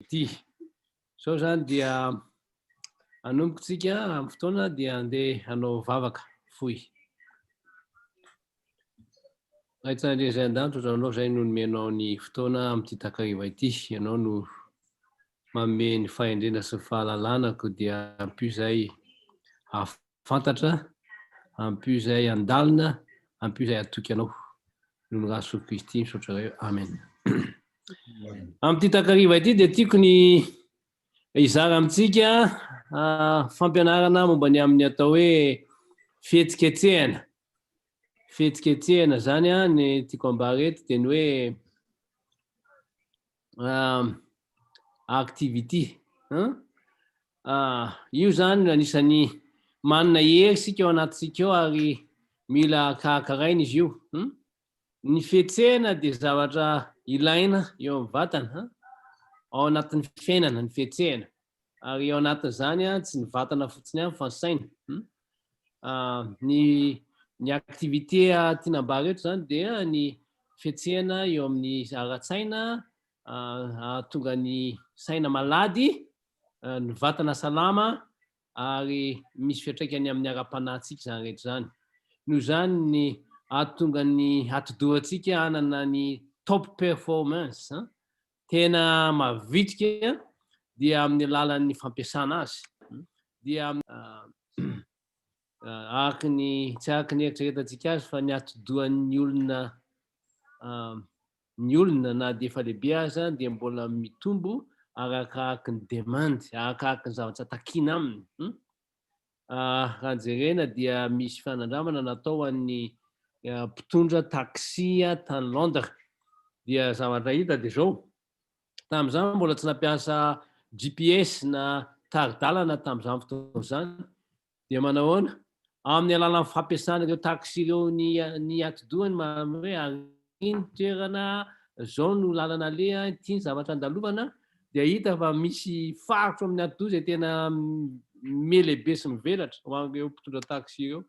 ity. So zany dia anombotsika amin'ny fotoana dia andeha hanao vavaka fohy. Raitsandre zay an-danitro anao zay no nomenao ny fotoana amin'ity takariva ity. Ianao no manome ny fahendrena sy fahalalànako dia ampio zay afantatra, ampio zay andalina, ampio zay atoky anao. Noho ny raso Kristy misaotra reo. Amen. Amin'ity takariva ity dia tiako ny izara amintsika fampianarana momba ny amin'ny atao hoe fihetsiketsehana. Fihetsiketsehana zany ny tiako ambara eto dia ny hoe activité. Io zany anisan'ny manana hery sika ao anatisika ao ary mila karakaraina izy io. Ny fietsehana dia zavatra ilaina eo amin'ny vatana, ao anatin'ny fiainana ny fietsehana. Ary ao anatin'izany tsy ny vatana fotsiny ihany fa ny saina. Ny activité tiana ambara eto zany dia ny fietsehana eo amin'ny ara-tsaina, tonga ny saina malady, ny vatana salama, ary misy fiatraikany amin'ny ara-panahintsika zany rehetra zany. Noho zany ny ahatonga ny atidohantsika hanana ny top performance, tena mavitrika dia amin'ny alalan'ny fampiasana azy. Dia araka ny tsy araka ny eritreretantsika azy fa ny atidohan'ny olona na dia efa lehibe aza dia mbola mitombo arakaraka ny demandy, arakaraka ny zavatra takiana aminy. Raha jerena dia misy fanandramana natao an'ny mpitondra taxi tany Londres. Dia zavatra hita dia zao, tamin'izany mbola tsy nampiasa GPS na taridalana tamin'izany fotoana zany, dia manao ahoana? Amin'ny alalan'ny fampiasana ireo taxi ireo ny atidohany hoe iny toerana zao no lalana aleha, ity ny zavatra andalovana, dia hita fa misy farotro amin'ny atidoha izay tena melehibe sy mivelatra ho an'ireo mpitondra taxi ireo.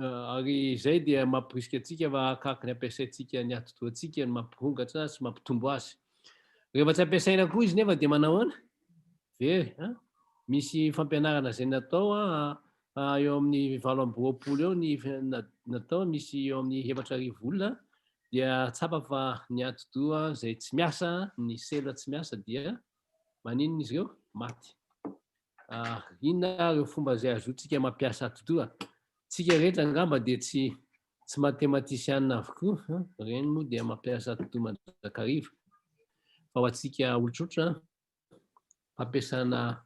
Ary izay dia mampirisika antsika fa arakaraka ny ampiasaintsika ny atidohantsika ny mampirongatra sy mampitombo azy. Rehefa tsy ampiasaina koa izy nefa dia manao ahoana? Very, misy fampianarana izay natao eo amin'ny 8 eo ny natao, misy eo amin'ny 4,000 olona, dia tsapa fa ny atidoha izay tsy miasa, ny sela tsy miasa dia maninona izy ireo? Maty. Inona ireo fomba izay azotsika mampiasa atidoha? Tsika rehetra angamba dia tsy mathematisiana avokoa, ireny moa dia mampiasa atidoha mandrakariva. Fa ho antsika olon-tsotra fampiasana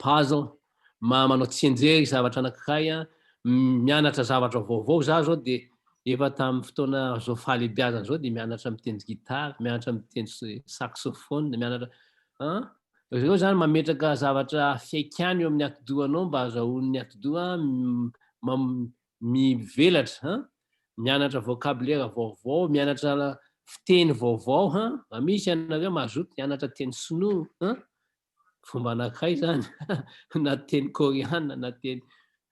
puzzle, manao tsianjery zavatra anankiray, mianatra zavatra vaovao zao dia efa tamin'ny fotoana zao fahalehibiazana zao dia mianatra mitendry gitara, mianatra mitendry saxophone, mianatra ireo zany mametraka zavatra fiaikany eo amin'ny atidohanao mba azahoan'ny atidoha mivelatra, mianatra vocabulaire vaovao, mianatra fiteny vaovao. Misy ianareo mazoto mianatra teny sinoa, fomba anankiray zany, na teny koreana, na teny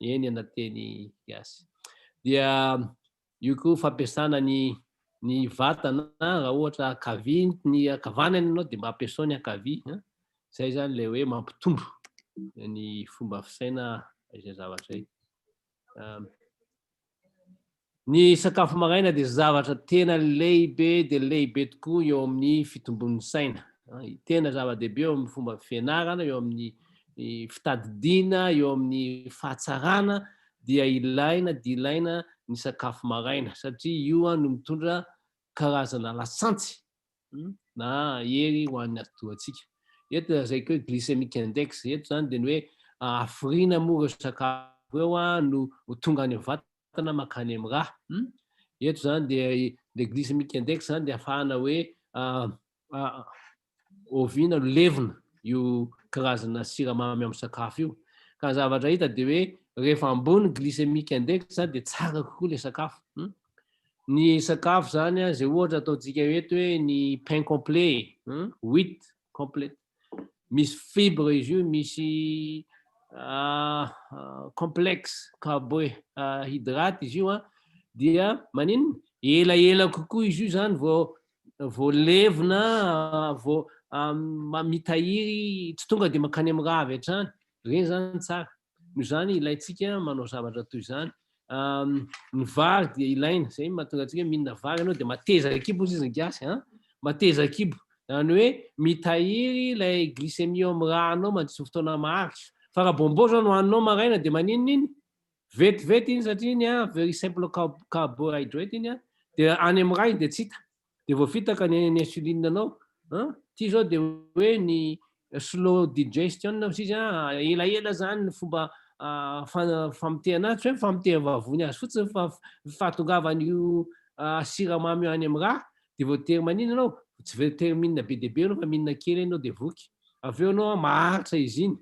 eny, na teny gasy. Dia io koa fampiasana ny vatana raha ohatra akavia ny akavanana ianao dia mba ampiasao ny akavia. Zay zany ilay hoe mampitombo ny fomba fisaina izay zavatra izay. Ny sakafo maraina dia zavatra tena lehibe dia lehibe tokoa eo amin'ny fitombon'ny saina. Tena zava-dehibe eo amin'ny fomba fianarana, eo amin'ny fitadidiana, eo amin'ny fahatsarana, dia ilaina ny sakafo maraina satria io no mitondra karazana lasantsy na hery ho an'ny atidohantsika. Eto zay koa glycemic index eto zany dia ny hoe hafiriana moa ireo sakafo eo no tonga any vatana makany amin'ny rà. Eto zany dia le glycemic index zany dia ahafahana hoe oviana, levona io karazana siramamy amin'ny sakafo io. Ka zavatra hita dia hoe rehefa ambony glycemic index dia tsara kokoa le sakafo. Ny sakafo zany izay ohatra ataontsika eto hoe ny pain complet, wheat complet, misy fibre izy io, misy complexe carbohydrate izy io, dia maninona? Elaela kokoa izy io zany vao voalevona mitahiry tsy tonga de makany amin'ny raha avy hatrany reny zany tsara noho zany ilaitsika manao zavatra toy zany ny vary de ilaina zay mahatonga atsika mihinana vary anao de mateza kibo izy gasy mateza kibo zany hoe mitahiry lay glycémie amin'ny rahanao mandritry fotoana maharitra fa raha bombô zao no haninao maraina de maninona iny vetivety iny satria iny very simple carbohydrate iny de any amin'ny raha iny de tsy hita de vao fitaka ny insuline anao ty zao de hoe ny slow digestion izy elaela zany ny fomba famitehana tsy hoe famiteha vavony azy fotsiny fa fahatongavan'io siramamy io any amin'ny raha de vao tery manina anao tsy vetery mihinana be deabe anao fa mihinana kely anao de voky avy eo anao maharitra izy iny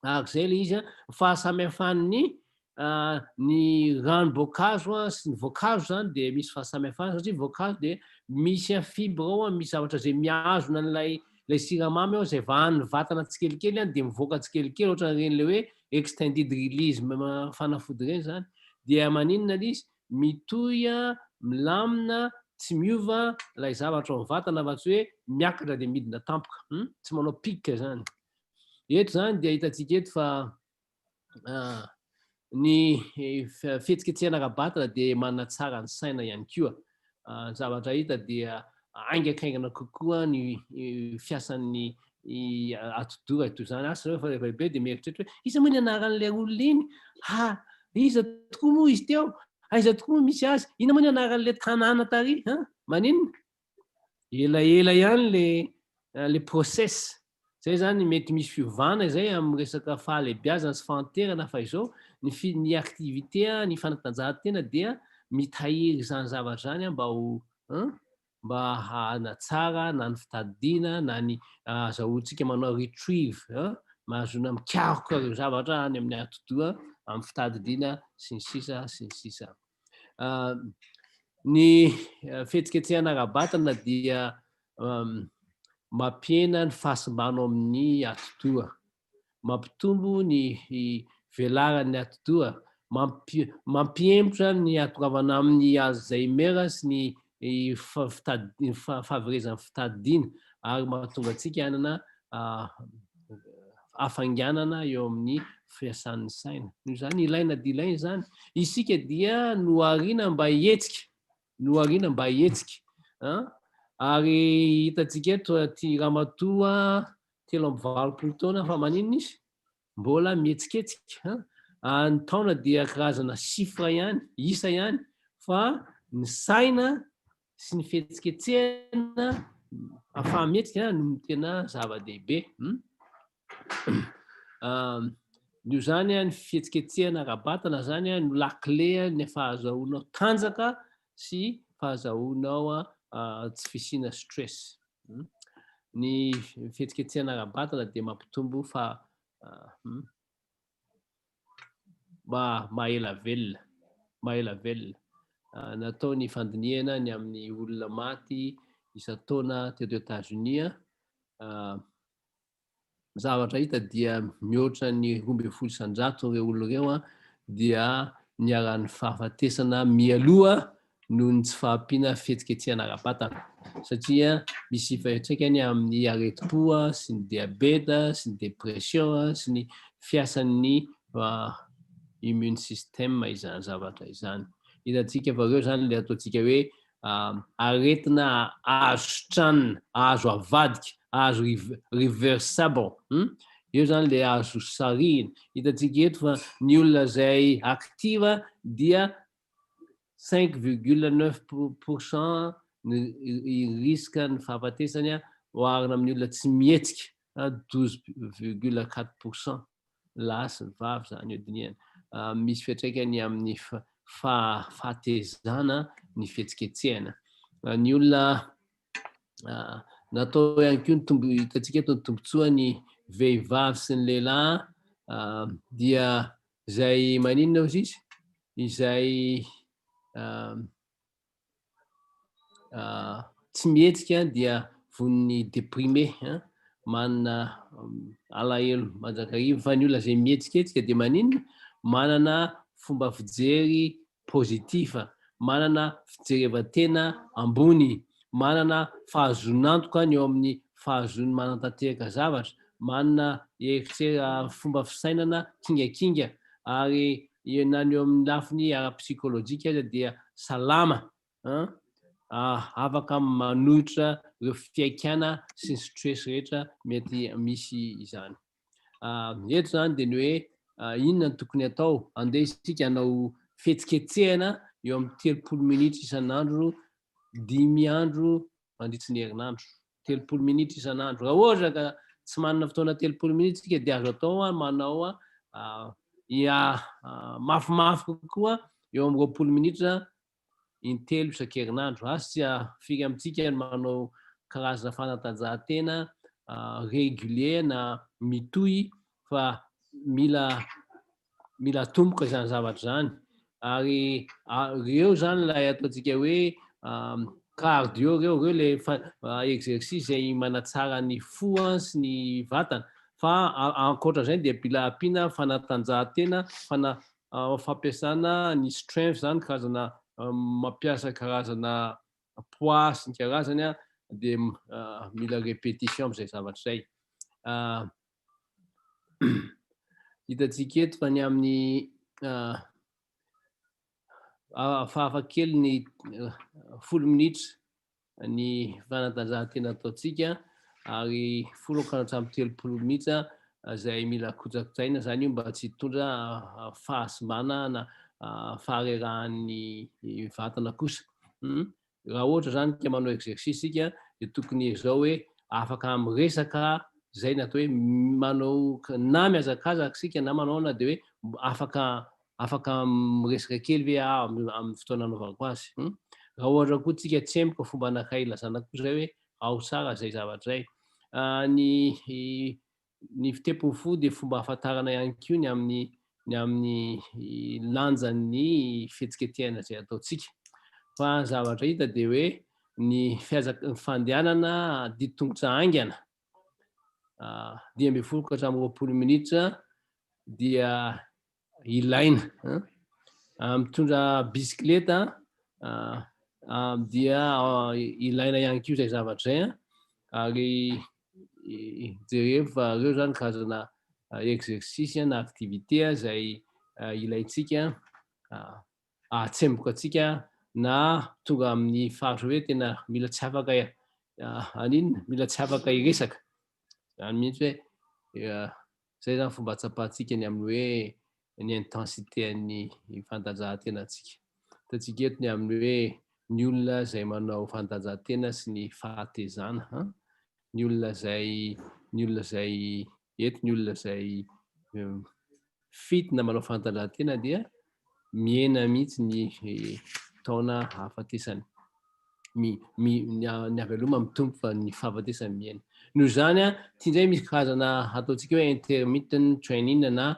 arak'izay le izy fahasamihafan'ny ny ranom-boankazo sy ny voankazo zany de misy fahasamihafana satria voankazo de misy fibre ao misy zavatra zay miazona n'lay siramamy ao zay vahan'ny vatana tsikelikely de mivoaka tsikelikely ohatran'ireny le hoe extended release fanafody reny zany dia maninona izy mitohy milamina tsy miova lay zavatra ao vatana fa tsy hoe miakatra de midina tampoka tsy manao pika zany eto zany de hitantsika eto fa ny fihetsiketsehana ara-batana de manatsara ny saina ihany koa zavatra hita dia aingakaingana kokoa ny fiasan'ny atodora toy zany asa reo fa rehefa be de mieritreritra hoe iza moa ny anaran'lay olona iny iza tokoa moa izy teo aiza tokoa moa misy azy ina moa ny anaran'le tanàna tary maninona elaela ihany le process zay zany mety misy fiovana zay amin'ny resaka fahalebiazana sy fanterana fa izao ny activité ny fanatanjahantena dia mitahiry zany zavatra zany mba hanatsara na ny fitadidiana na ny azahoantsika manao retrieve mahazona mikaroka ireo zavatra any amin'ny atodoa amin'ny fitadidiana sy ny sisa ny fihetsiketsehana ara-batana dia mampiena ny fahasimbanao amin'ny atodoa mampitombo ny velaran'ny atodoa mampiembotra ny atokavana amin'ny alzheimer sy ny fahaverezan'ny fitadidiana ary mahatonga atsika hanana hafanganana eo amin'ny fiasan'ny saina noho zany ilaina de ilaina zany isika dia noharina mba hihetsika ary hitantsika eto ty ramatoa 30 taona fa maninona izy mbola mihetsiketsika ny taona dia karazana sifra ihany isa ihany fa ny saina sy ny fihetsiketsehana afahamihetsika no tena zava-dehibe io zany ny fihetsiketsehana ara-batana zany no lakle ny fahazahoanao tanjaka sy fahazahoanao tsy fisiana stress ny fihetsiketsehana ara-batana de mampitombo fa mahaela velona natao ny fandinihana ny amin'ny olona maty isan-taona teto États-Unis zavatra hita dia mihoatra ny 1200 ireo olona ireo dia niaran'ny fahafatesana mialoha noho ny tsy fahampiana fihetsiketsehana ara-batana satria misy fiantraikany amin'ny areti-po sy ny diabeta sy ny depression sy ny fiasan'ny immune system izany zavatra izany hitantsika fa reo zany le ataontsika hoe aretina azo stranona azo avadika azo reversible io zany le azo sarihina hitantsika eto fa ny olona zay active dia 5,9% ny risque ny fahafatesany oharina amin'ny olona tsy mihetsika 12,4% lahy sy ny vavy zany io dinihana misy fiantraikany amin'ny fahatezana ny fihetsiketsehana ny olona natao ihany koa ny hitantsika eto ny tombotsoa ny vehivavy sy ny lehilahy dia zay maninona ozy izy izay tsy mihetsika dia von'ny déprimé manana alahelo manjakarivo fa ny olona zay mihetsiketsiky de maninona manana fomba fijery pozitifa manana fijerevantena ambony manana fahazonantoka ny eo amin'ny fahazony manantanteraka zavatra, manana fomba fisainana kingakinga, ary na ny eo amin'ny lafiny ara-psikolojika aza dia salama, afaka manohitra ireo fiaikana sy ny stress rehetra mety misy izany. Eto zany de ny hoe inona no tokony atao, andeha isika hanao fihetsiketsehana eo amin'ny 30 minitra isan'andro, 5 andro mandritsy ny herinandro, 30 minitra isan'andro. Raha ohatra ka tsy manana fotoana 30 minitra isika de azo atao manao mafimafy kokoa eo amin'ny 20 minitra in-telo isan-kerinandro. Asy firy amintsika manao karazana fanatanjahantena régulier na mitohy, fa mila tomboka zany zavatra zany, ary reo zany lay ataontsika hoe cardio reo le exercice zay manatsara ny fo sy ny vatana, fa ankoatra zay de mila ampiana fanatanjahantena, fampiasana ny strength zany, karazana mampiasa karazana poids sy ny karazany de mila répétition am'izay zavatra zay. Hitantsika eto fa ny amin'ny fahafakely ny 10 minitra ny fanatanjahantena ataontsika, ary 10 ka hatramin'ny 30 minitra zay mila kojakojaina zany io mba tsy hitondra fahasimana na faharerahan'ny vatana kosa. Raha ohatra zany ka manao exercice sika de tokony zao hoe afaka miresaka, zay natao hoe manao na mihazakazaka sika na manao na de hoe afaka miresaka kely hoe amin'ny fotoana anaovako azy. Raha ohatra koa tsika tsemboka fomba anankiray ilazana koa zay hoe ao tsara zay zavatra zay. Ny fitepony fo de fomba ahafantarana ihany koa ny amin'ny lanjan'ny fihetsiketsehana zay ataontsika. Fa zavatra hita de hoe ny fandehanana didy-tongotra aingana 12 ka hatramin'ny 20 minitra dia ilaina. Mitondra bisikileta dia ilaina ihany koa zay zavatra zay, ary jereo fa reo zany karazana exercice na activité zay ilaitsika atsemboka atsika, na tonga amin'ny faritra hoe tena mila tsy afaka mila tsy afaka hiresaka. Zany mihitsy hoe zay zany fomba atsapahantsika ny amin'ny hoe ny intensité ny fanatanjahantena antsika. Hitantsika eto ny amin'ny hoe ny olona zay manao fanatanjahantena sy ny fahatezana, ny olona zay fit na manao fanatanjahantena dia miena mihitsy ny taona hafatesany, ny avy aloha mitombo fa ny fahafatesany miena. Noho izany tian'izay misy karazana ataontsika hoe intermittent training na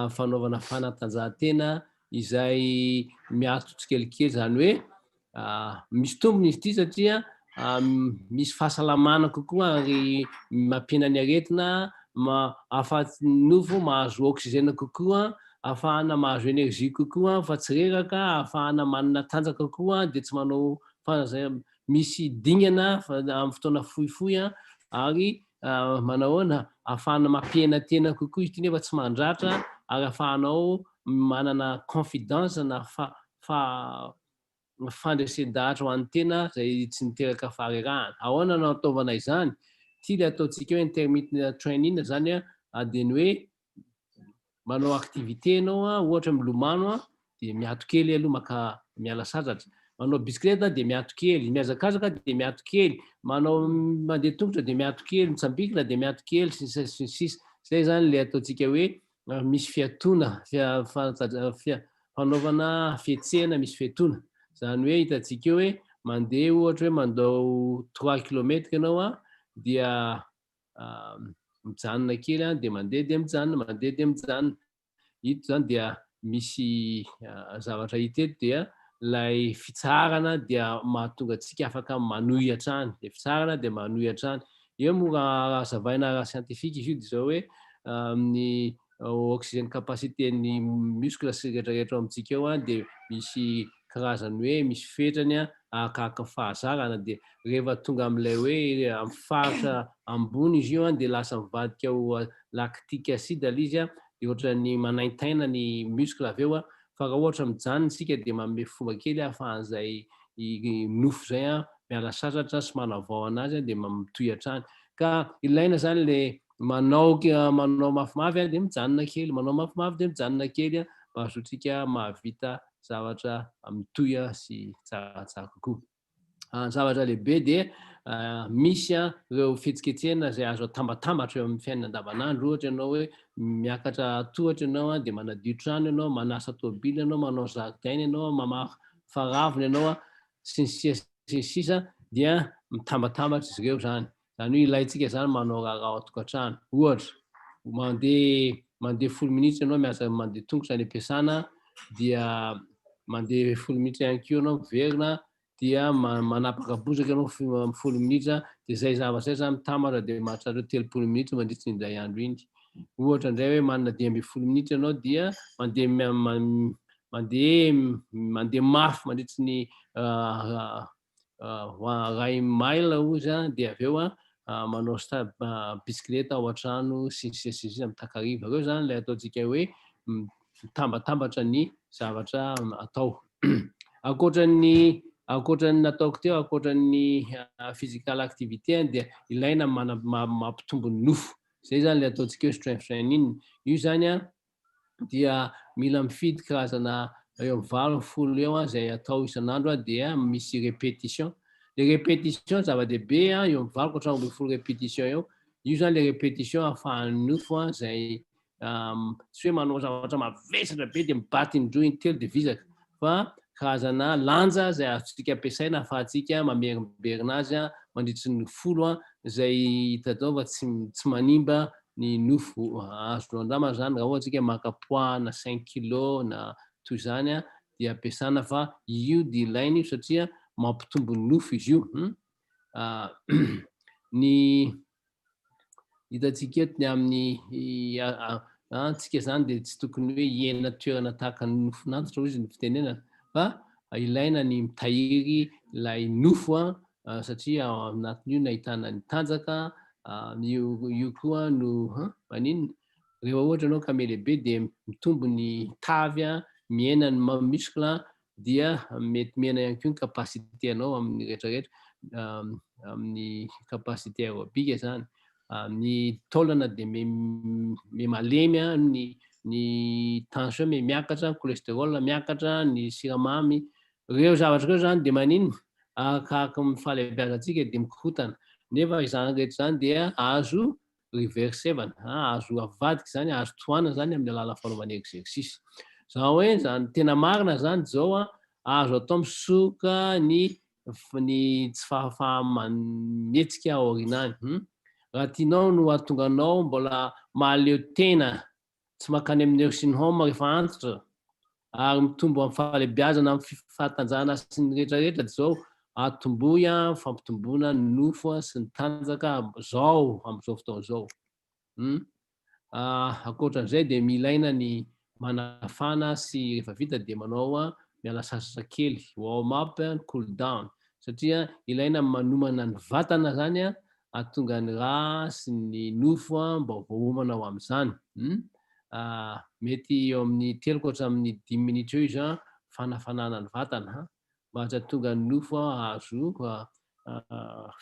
fanaovana fanatanjahantena izay miatotra tsikelikely, zany hoe misy tombony izy ity satria misy fahasalamana kokoa, ary mampiena ny aretina, ahafahantsy nofo mahazo oxygène kokoa, ahafahana mahazo énergie kokoa fa tsy reraka, ahafahana manana tanjaka kokoa de tsy manao misy dinihana amin'ny fotoana fohifohy, ary manao ahoana, ahafahana mampihena tena kokoa izy ity nefa tsy mandratra, ary ahafahanao manana confidence na fandresen-dahatra ho an'ny tena zay tsy miteraka faharerahana. Ahoana no ataovana izany? Ty le ataontsika hoe intermittent training zany de ny hoe manao activité anao, ohatra milomano de miato kely aloha maka miala sasatra, manao bisikileta de miato kely, mihazakazaka de miato kely, manao mandeha tongotra de miato kely, mitsambikina de miato kely, sisa. Zay zany le ataontsika hoe misy fiatoana, fanaovana fietsehana misy fiatoana. Zany hoe hitantsika hoe mandeha ohatra hoe mandao 3 kilometra ianao dia mijanona kely de mandeha de mijanona, mandeha de mijanona. Ito zany dia misy zavatra hita eto dia lay fitsarana dia mahatonga antsika afaka manohy hatrany, de fitsarana de manohy hatrany. Eo moa raha hazavaina ara-siantifika izy io de zao hoe ny oxygène capacité ny muscle sy rehetrarehetra ao amintsika eo de misy karazany hoe misy fetrany akaka fahazarana dia rehefa tonga amin'ilay hoe amin'ny faritra ambony izy io dia lasa mivadika ho lactique acide ilay izy dia ohatran'ny manaintaina ny muscle avy eo fa raha ohatra mijanona isika dia manome fomba kely ahafahan'izay nofo zay miala sasatra sy manavao anazy dia mitohy hatrany ka ilaina zany le manao mafimafy dia mijanona kely manao mafimafy dia mijanona kely mba ahazoantsika mahavita zavatra mitohy sy tsaratsara kokoa. Zavatra lehibe dia misy ireo fihetsiketsehana zay azo atambatambatra eo amin'ny fiainana andavanandro ohatra ianao hoe miakatra tohatra ianao dia manadio trano ianao manasa tôbily ianao manao zaridaina ianao mamafa faravona ianao sy ny sisa dia mitambatambatra izy ireo zany hoe ilaitsika zany manao raha ao an-tokantrano ohatra mandeha 10 minitra ianao miasa mandeha tongotra any am-piasana dia mandeha 10 minitra ihany koa ianao miverina dia manapaka bozaka ianao 10 minitra dia zay zavatra zany mitambatra dia mahatratra 30 minitra mandritra indray andro iny ohatra indray hoe manana 10 minitra ianao dia mandeha mafy mandritra ny ray mile ozy dia avy eo manao bisikileta ao an-trano sy mitakariva ireo zany ilay ataontsika hoe mitambatambatra ny zavatra atao ankoatran'ny nataoko teo ankoatran'ny physical activité dia ilaina mampitombo ny nofo zay zany le ataontsika hoe strength training io zany dia mila mifidy karazana eo 20 eo zay atao isan'andro dia misy répétition le répétition zava-dehibe eo 20 répétition io zany le répétition ahafahan'ny nofo zay tsy hoe manao zavatra mavesatra be dia mibaty indroa intelo dia visaka fa karazana lanja zay azontsika ampiasaina ahafahantsika mamerimberina azy mandritry ny folo zay hitadao fa tsy manimba ny nofo azonao andramana zany raha ohatsika maka poids na 5 kilo na toy izany dia ampiasana fa io dia ilaina io satria mampitombo ny nofo izy io ny hitantsika eto ny amin'ny tsika zany dia tsy tokony hoe hiena toerana tahaka ny nofon'antitra izy ny fitenenana fa ilaina ny mitahiry ilay nofo satria anatin'io nahitana ny tanjaka io koa no maninona rehefa ohatra ianao ka melehibe dia mitombo ny tavy miena ny muscle dia mety miena ihany koa ny capacité anao amin'ny rehetrarehetra amin'ny capacité aérobika zany ny taolana dia malemy ny tension miakatra cholestérol miakatra ny siramamy ireo zavatra ireo zany dia maninona akaka amin'ny fahalebiazantsika dia mikorontana nefa izany rehetra zany dia azo reversevana azo avadika zany azo tohanana zany amin'ny alala fanaovana exercice zany hoe zany tena marina zany zao azo atao misoka ny tsy fahafahametsika aorinany raha tianao no ahatonga anao mbola mahaleo tena tsy makany amin'ny nursing home rehefa antitra ary mitombo amin'ny fahalebiazana amin'ny fahatanjahana sy ny rehetrarehetra zao atomboy fampitomboana ny nofo sy ny tanjaka zao amin'izao fotoana zao ankoatran'izay dia milaina ny manafana sy rehefa vita dia manao miala sasatra kely warm up cool down satria ilaina manomana ny vatana zany ahatonga ny rà sy ny nofo mba voahomana ao amin'izany mety eo amin'ny 3 hatramin'ny 10 minitra eo izy fanafanana ny vatana mba tsy ahatonga ny nofo azo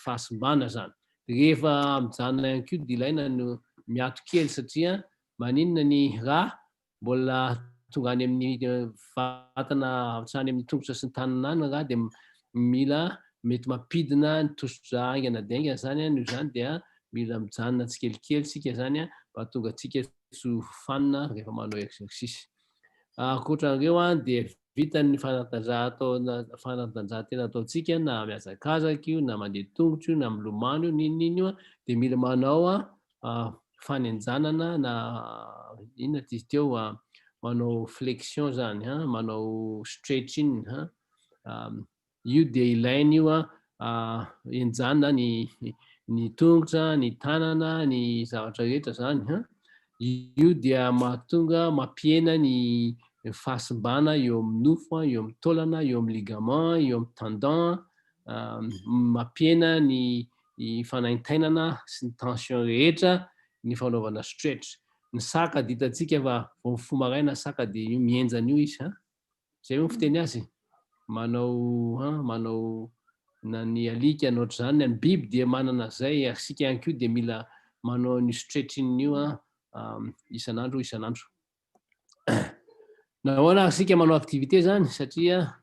fahasimbana zany rehefa mijanona ihany koa dia ilaina no miato kely satria maninona ny rà mbola tonga any amin'ny vatana hatrany amin'ny tongotra sy ny tanana any raha dia mila mety mampidina ny tosi-drà aingana dia aingana zany noho izany dia mila mijanona tsikelikely sika zany mba tonga atsika tsy ho fanina rehefa manao exercice ankoatran'ireo dia vitany fanatanjahantena ataontsika na mihazakazaka io na mandeha tongotra io na milomano io ninonino dia mila manao fanenjanana na inona izy teo manao flexion zany manao stretching io dia ilaina io enjanona ny tongotra ny tanana ny zavatra rehetra zany io dia mahatonga mampiena ny fahasimbana eo amin'ny nofo, eo amin'ny taolana, eo amin'ny ligament, eo amin'ny tendon, mampiena ny fanaintainana sy ny tension rehetra, ny fanaovana stretch. Ny saka ditantsika fa vao mifoha maraina saka dia io mienjana io izy. Zay mo fiteny azy. Manao na ny alika na ohatr'izany, ny biby dia manana zay, asika ihany koa dia mila manao ny stretching io isan'andro. Nahoana asika manao activité zany satria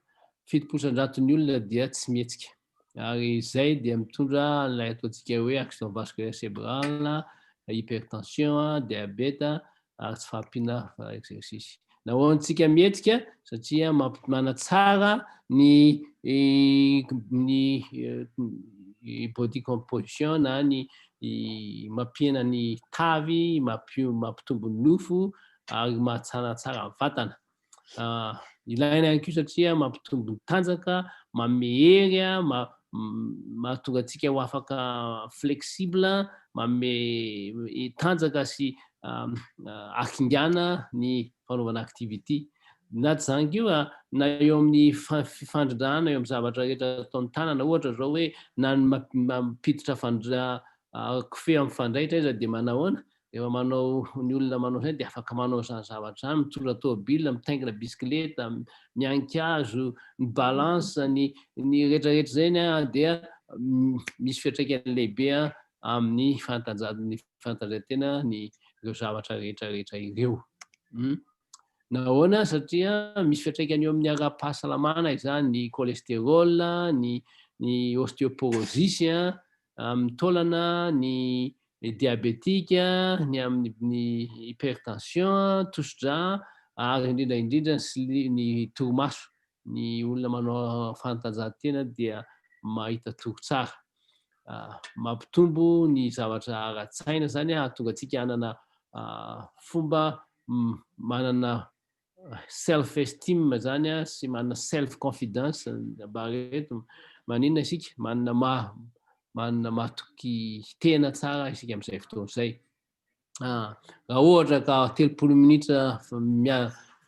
70% ny olona dia tsy mihetsika. Ary zay dia mitondra ilay ataontsika hoe accident vasculaire cérébral, hypertension, diabète, ary tsy fahampiana exercice. Nahoantsika mihetsika satria manatsara ny body composition na ny mampiena ny tavy, mampitombo ny nofo ary mahatsara vatana. Ilaina ihany koa satria mampitombo ny tanjaka, manome hery, mahatonga antsika ho afaka flexible, manome tanjaka sy akingana ny fanaovana activité. Na tsy zany koa na eo amin'ny fifandrindrana eo amin'ny zavatra rehetra ataon'ny tanana, ohatra zao hoe na mampiditra kofehy amin'ny fandraitra izy dia manao efa manao ny olona manao zay dia afaka manao zany zavatra zany, mitondra tômôbila, mitaingina bisikileta, miankihazo, ny balance, ny rehetrarehetra zay dia misy fiantraikany lehibe amin'ny fanatanjahantena ny ireo zavatra rehetrarehetra ireo. Nahoana satria misy fiantraikany eo amin'ny ara-pahasalamana izany, ny cholestérol, ny ostéoporosis, amin'ny taolana, ny diabétique, ny hypertension, tosidra, ary indrindra ny torimaso. Ny olona manao fanatanjahantena dia mahita toky tsara. Mampitombo ny zavatra ara-tsaina zany ahatonga antsika hanana fomba manana self esteem zany sy manana self confidence, maninona isika manana mahatoky tena tsara isika amin'izay fotoana izay. Raha ohatra ka 30 minitra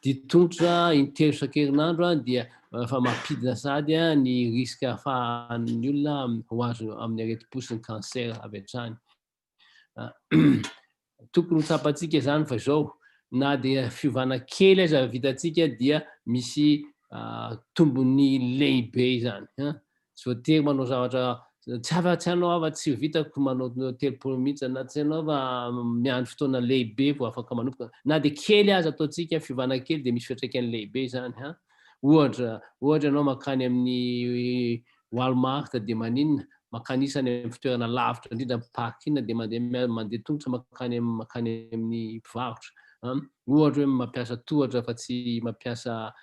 ditongotra intelo isan-kerinandro dia efa mampidina sady ny risque ahafahan'ny olona ho azo amin'ny areti-po sy ny cancer avy hatrany. Tokony ho tsapantsika zany fa izao, na dia fiovana kely aza vitantsika dia misy tombony lehibe zany. Tsy voatery manao zavatra tsy hanao afa-tsy vitako manao 30 minitra, na tsy hanao fa miandry fotoana lehibe vao afaka manomboka. Na dia kely aza ataontsika fiovana kely dia misy fiantraikany lehibe zany. Ohatra ianao makany amin'ny Walmart dia maninona, makanisany amin'ny fitoerana lavitra indrindra park iny dia mandeha tongotra makany amin'ny mpivarotra. Ohatra hoe mampiasa tohatra fa tsy mampiasa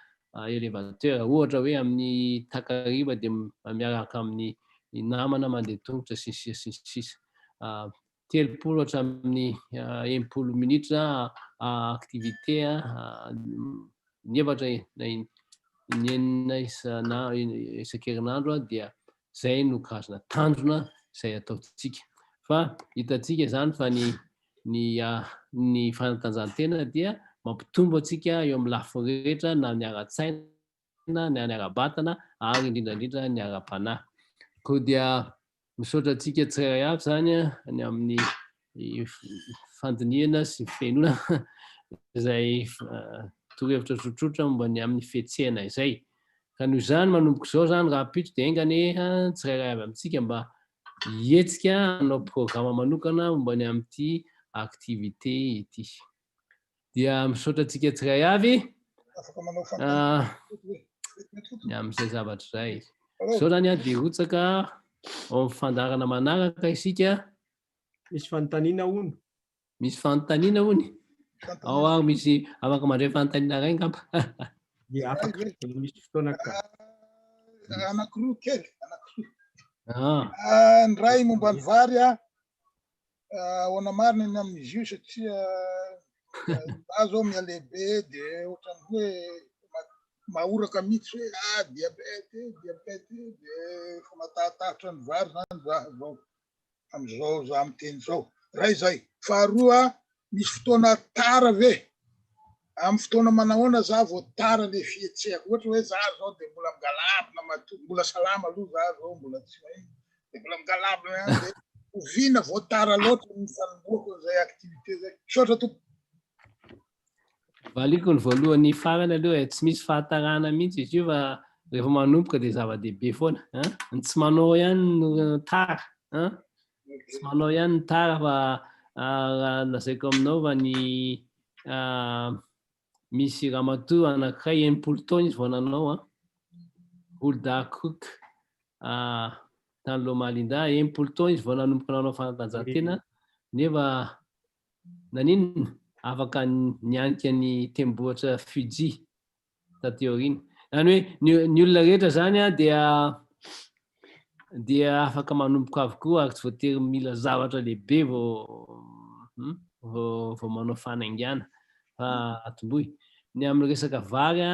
elevateur. Ohatra hoe amin'ny takariva dia miaraka amin'ny namana mandeha tongotra sy sisa. 30 hatramin'ny 80 minitra activité ny efatra ny enina isan-kerinandro dia zay no karazana tanjona izay ataontsika. Fa hitantsika zany fa ny fanatanjahantena dia mampitombo antsika eo amin'ny lafiny rehetra, na ny ara-tsaina, na ny ara-batana, ary indrindrandrindra ny ara-panahy. Koa dia misaotra antsika tsirairay avy zany ny amin'ny fandinihana sy fiainana izay torohevitra sotrotra momba ny amin'ny fihetsehana izay. Ka noho izany manomboka izao zany raha pito dia engany tsirairay avy amintsika mba hihetsika hanao programa manokana momba ny amin'ity activité ity. Dia misaotra antsika tsirairay avy amin'izay zavatra izay. Izao zany dia rotsaka ao amin'ny fandarana manaraka isika. Misy fanontaniana hono. Misy fanontaniana hono. Ao ary misy afaka mandray fanontaniana ray ngamba. Dia afaka misy fotoana ka. Anankiroa kely, ny ray momba ny vary ahoana marina ny amin'izy io satria azo ao mialehibe dia ohatrany hoe mahoraka mihitsy hoe diabety dia efa matahatahotra ny vary zany zao amin'izao za amin'ny teny zao. Ray zay. Faharoa, misy fotoana tara ve Amin'ny fotoana manahoana za vao tara le fietsehako ohatra hoe za zao de mbola migalabona mbola salama aloha za zao mbola tsy maino de mbola migalabona ihany de ovina vao tara loatra ny fanomboako zay activité zay sotra tompo. Valiko ny voalohany farany aloha tsy misy fahatarana mihitsy izy io fa rehefa manomboka de zava-dehibe foana ny tsy manao ihany no tara tsy manao ihany ny tara fa lazaiko aminao fa ny misy ramatoa anankiray 80 taona izy vao nanao Oldakok tany Lomalinda 80 taona izy vao nanomboka nanao fanatanjahantena nefa naninona afaka nianika ny tendrombohitra Fiji taty aoriana. Zany hoe ny olona rehetra zany dia afaka manomboka avokoa ary tsy voatery mila zavatra lehibe vao manao fanaingana fa atombohy. Ny amin'ny resaka vary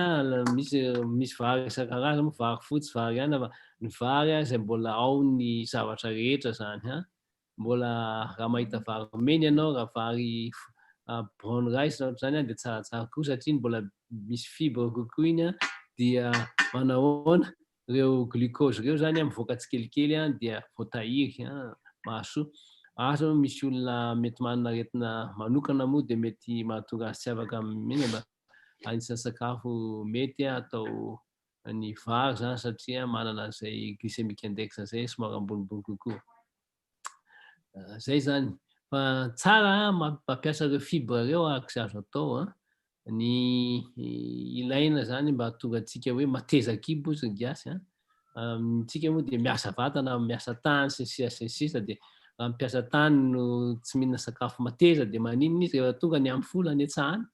misy vary isan-karazany moa vary fotsy vary ihany fa ny vary izay mbola ao ny zavatra rehetra zany mbola raha mahita vary mena ianao raha vary brown rice zany dia tsaratsara koa satria mbola misy fibre kokoa iny dia manahoana ireo glucose ireo zany mivoaka tsikelikely dia voatahiry mahasoa. Asa misy olona mety manana aretina manokana moa dia mety mahatonga azy tsy afaka mihinana anisan'ny sakafo mety atao ny vary zany satria manana an'izay glycemic index zay somary ambonimbony kokoa. Zay zany fa tsara mampiasa ireo fibre ireo araka izay azo atao ny ilaina zany mba hahatonga antsika hoe mateza kibo sy ny gasy tsika moa dia miasa vatana miasa tany sisa dia raha mipiasa tany no tsy mihinana sakafo mateza dia maninona izy rehefa tonga ny amin'ny fola any atsahany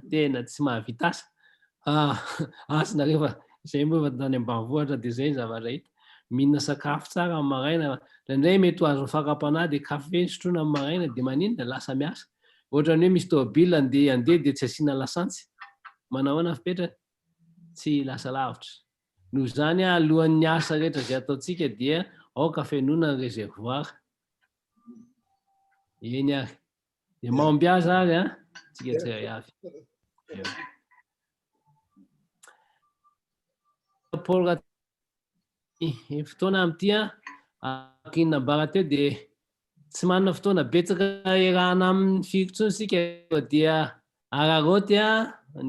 tena tsy mahavita asina rehefa izay moa efa tany ambanivohitra dia zay zavatra hita mihinana sakafo tsara amin'ny maraina indray mety ho azo fakapanahy dia kafe sotroina amin'ny maraina dia maninona lasa miasa ohatran'ny hoe misy tômôbila andeha dia tsy asiana lasantsy manahoana fipetraka tsy lasa lavitra noho izany alohan'ny asa rehetra izay ataontsika dia ao kafenona ny réservoir eny ary dia maombiaza ary tsika tsirairay avy. Fotoana amin'ity akinona mbara teo dia tsy manana fotoana betsaka iarahana amin'ny firy sika dia araroty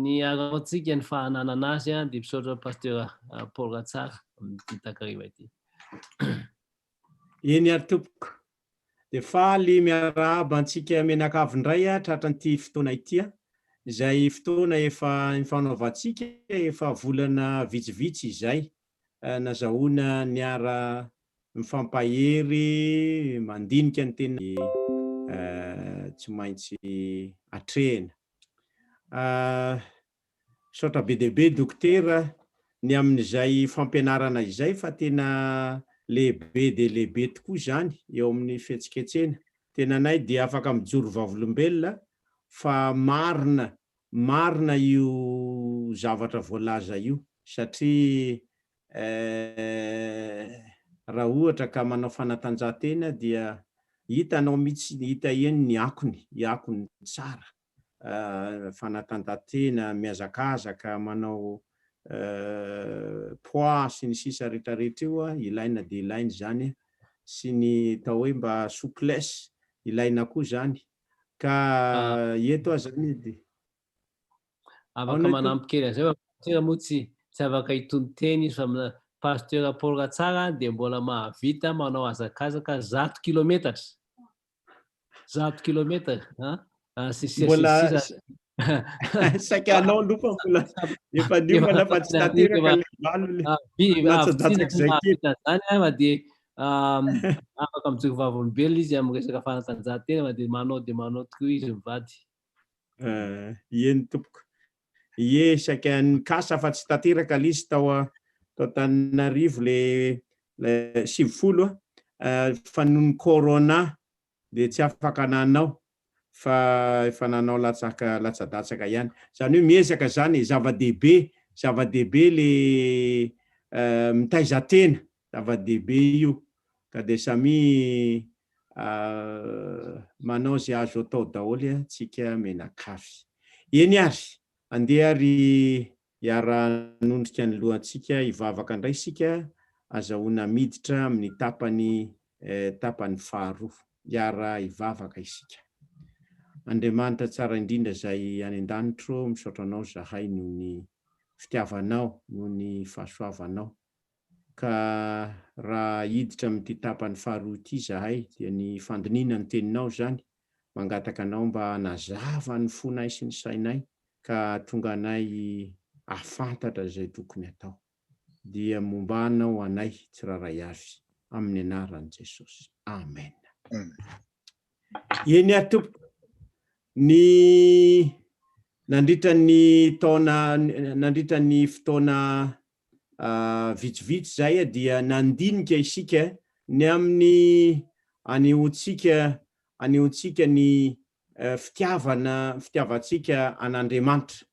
ny ararotsika ny fahananana azy dia misaotra Pastora Paul Ratsara amin'ity takariva ity. Eny ary tompoko dia faly miarahaba antsika mianakavindray tratran'ity fotoana ity izay fotoana efa fanaovantsika efa volana vitsivitsy izay nazahoana ny ara mifampahery mandinika ny tena tsy maintsy atrehina. Saotra be dia be dokotera ny amin'izay fampianarana izay fa tena lehibe dia lehibe tokoa izany eo amin'ny fihetsiketsena. Tenanay dia afaka mijoro vavolombelona fa marina io zavatra voalaza io satria raha ohatra ka manao fanatanjahantena dia hitanao mihitsy hita eny ny akony tsara fanatanjahantena miazakazaka manao poids sy ny sisa rehetrarehetra io ilaina dia ilaina zany sy ny tao hoe mba souplesse ilaina koa zany ka eto zany dia afaka manampy kely an'izay moa tsy afaka hitony teny izy fa Pasteur Paul Ratsara dia mbola mahavita manao hazakazaka 100 kilometatra mbola saika anao aloha fa mbola efa niomana fa tsy tanteraka le latsadatsaky zay kely zany dia afaka mijoro vavolombelona izy amin'ny resaka fanatanjahantena dia manao tokoa izy mivady. Eny tompoko saika nikasa fa tsy tanteraka le izy tao Antananarivo le 90 fa noho ny corona dia tsy afaka nanao fa efa nanao latsadatsaka ihany zany hoe miezaka zany zava-dehibe le mitaizatena zava-dehibe io ka dia samy manao zay azo atao daholo tsika menakafy. eny ary andeha ary iara-nondrika ny lohantsika ivavaka indray sika azahoana miditra amin'ny tapany faharoa iara ivavaka isika. Andriamanitra tsara indrindra zay any an-danitro misaotra anao zahay noho ny fitiavanao noho ny fahasoavanao ka raha hiditra amin'ity tapany faharoa ity zahay dia ny fandinina ny teninao zany mangataka anao mba nazava ny fonay sy ny sainay ka tonga anay afantatra zay tokony atao dia momba anao anay tsiraray avy amin'ny anaran'i Jesosy. Amen. Eny ary tompoko ny nandritra ny fotoana vitsivitsy zay dia nandinika isika ny amin'ny anehoantsika ny fitiavatsika an'Andriamanitra.